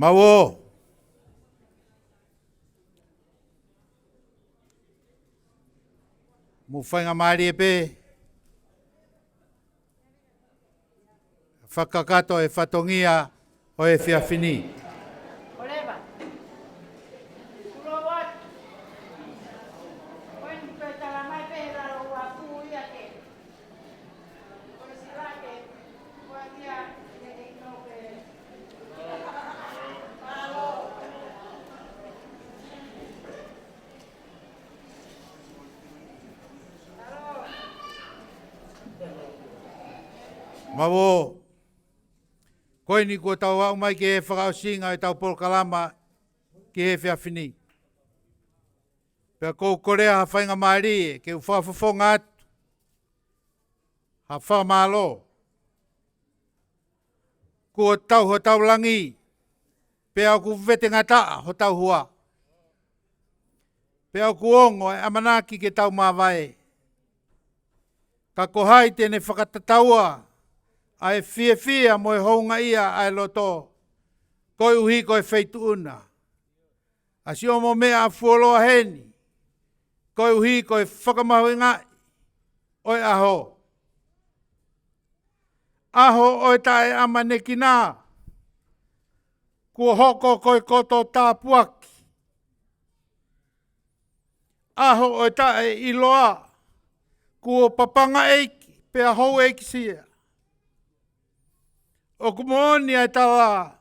Mawo. Mo whainga maari e pe. Whakakato e whatongia o e whiawhini. Mawo, koe ni kua tau au mai ke e whakausinga e tau polokalama ke e whiawhini. Pea kou korea ha whainga maari e ke u whawhawhonga atu. Ha whamalo. Kua tau ho tau langi. Pea ku vete ngata ho tau hua. Pea ku ongo e amanaki ke tau mawai. Ka kohai tene whakatataua. Ai fia mo e hounga ia ai loto. Koi uhi koe feitu una. Asi omo mea a fuoloa heni. Koi uhi koe whakamahui ngai. Oi aho. Aho oi tae ama neki nā. Kua hoko koe koto tāpuaki. Aho oi tae iloa. Kua papanga eiki. Pea hou eiki sia. O kumoni ai tawa,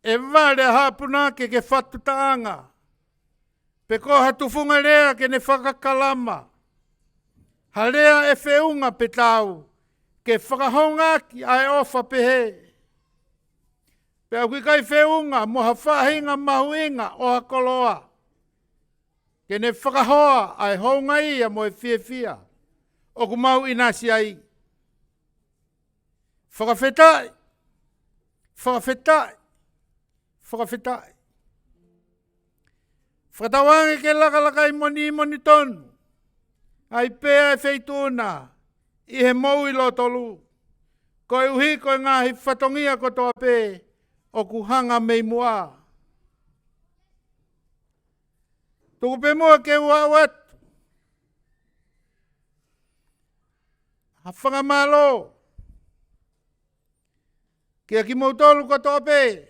e vare hapuna ke whatu taanga. Pe ko hatufunga lea ke ne whakakalama. Halea e whiunga pe tau. Ke whakahonga ki ai ofa pehe. Pe au ki kai whiunga mo ha whahinga mahuinga o hakoloa. Ke ne whakahoa ai honga ia mo e whia. O ku mau inasi ai. Whakawhetai. Whakawhetai. Whakawhetai. Whakatawangi ke lakalaka i moni tonu. Ai pēa e wheituna. I he mau i lo tolu. Ko e uhi ko e ngahi whatongia ko toa pē. O ku hanga mei mua. Tuku pe mua ke ua watu. Ha whangamalo. Kia ki mautolu ko toa pē.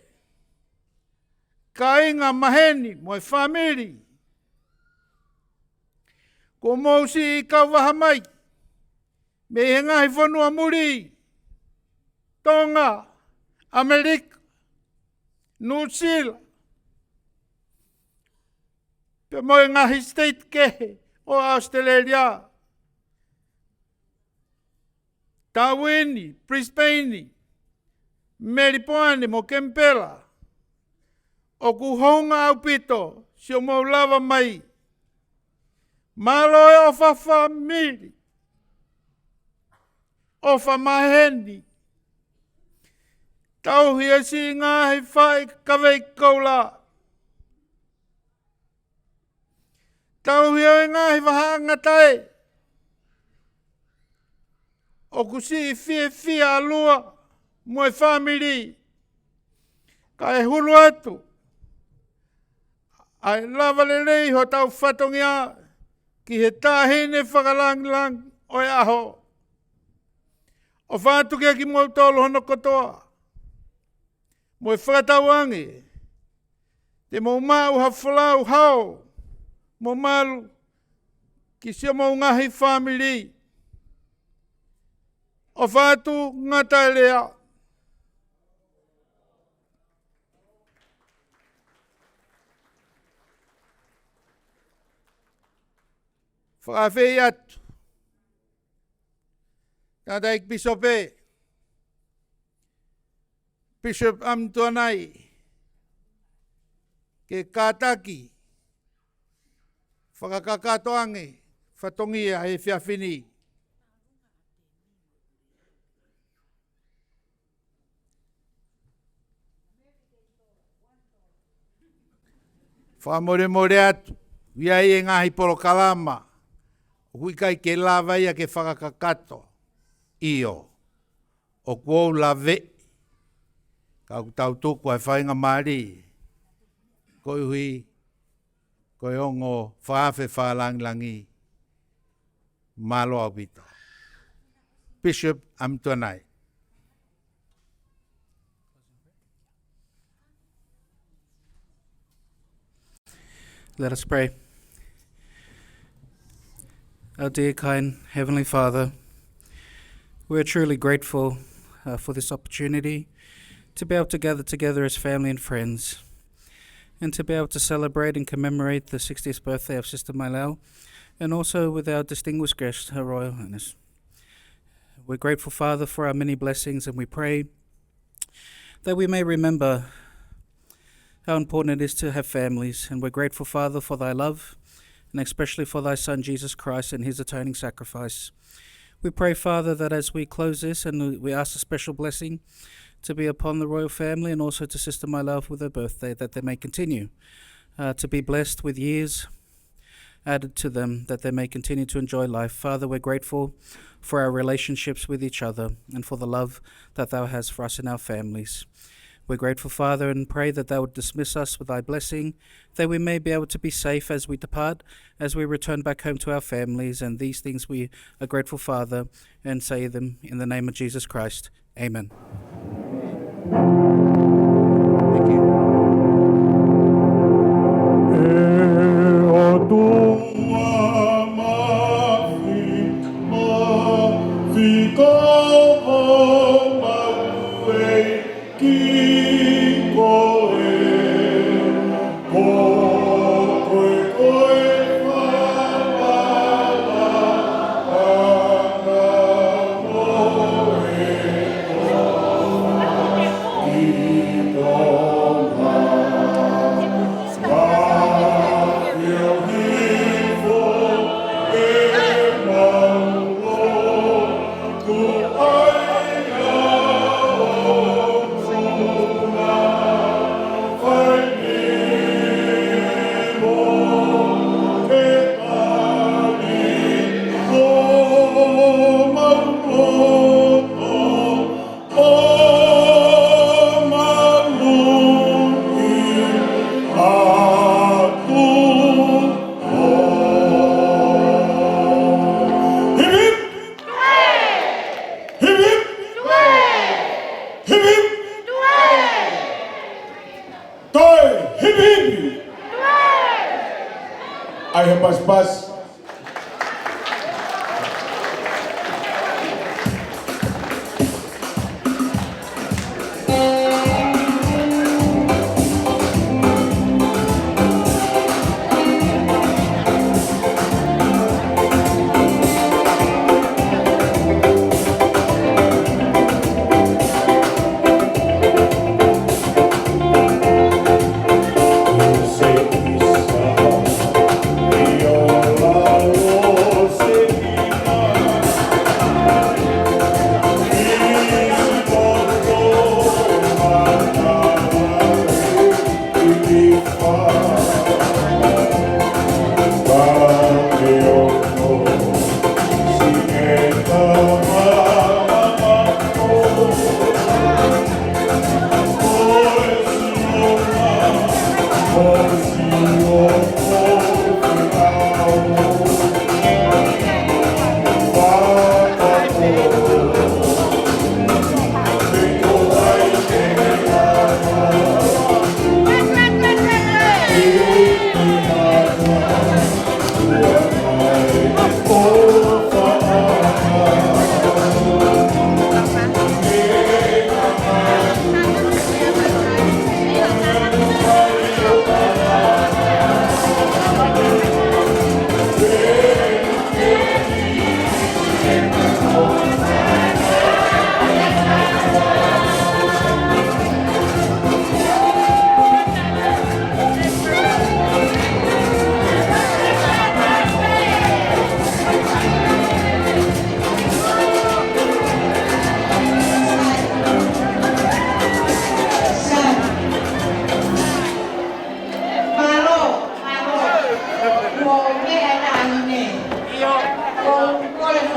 Ka inga maheni mo e whamiri. Ko mousi i kau waha mai. Me he ngahi whanua muri. Tonga. Amerika. New Zealand. Pe mo e ngahi state kehe o Australia. Tawini, Brisbane, Melbourne mo Kempela. O ku honga au pito, si o mau lava mai. Malo e ofa famili. Ofa maheni. Tau hia si ngahi whai kawei koula. Tau hia ngahi wahanga tae. O ku si fia alua mo e famili. Ka e hulu atu. Ai lava lelei ho tau whatongia ki he tāhine whakalang o e aho. O whātu kia ki mo tolu hono kotoa. Mo e whakatawangi. Te mo mau ha whalau hao. Mo malu ki sio mo ngahi family. O whātu ngata lea. Whakawhei atu. Tata ik bisope. Bishop Amtuanai. Ke kātaki. Whakakakatoangi. Whatongia he whiawhini. Whamore atu. Ia e ngahi polo kalama. Hui kai ke lawa ia ke whakakakato. Io. O kuou lawe. Kau tau tuku ai whainga maari. Koi hui. Koi ongo whaafe whaalanglangi. Malo au pito. Bishop Amtuanai. Let us pray. Our dear, kind Heavenly Father, we are truly grateful for this opportunity to be able to gather together as family and friends and to be able to celebrate and commemorate the 60th birthday of Sister Mailau and also with our distinguished guest, Her Royal Highness. We're grateful, Father, for our many blessings, and we pray that we may remember how important it is to have families, and we're grateful, Father, for thy love, and especially for thy Son, Jesus Christ, and his atoning sacrifice. We pray, Father, that as we close this, and we ask a special blessing to be upon the royal family and also to Sister Mailau with her birthday, that they may continue to be blessed with years added to them, that they may continue to enjoy life. Father, we're grateful for our relationships with each other and for the love that thou hast for us and our families. We're grateful, Father, and pray that thou would dismiss us with thy blessing, that we may be able to be safe as we depart, as we return back home to our families. And these things we are grateful, Father, and say them in the name of Jesus Christ. Amen. Thank you. Oh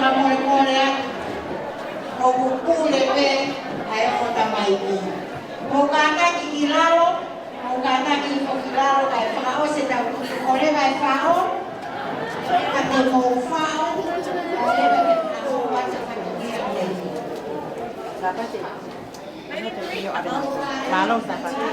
wha Moimoi atu. O kukule pe, ai o tamaiki. O kātaki ki lalo, o kātaki o ki lalo, kai whao se tau kutu kore vai whao. Ka te mou whao, o lewe me whao wata whakikia lei. Sapate. Malo sapate.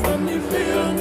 Funny fair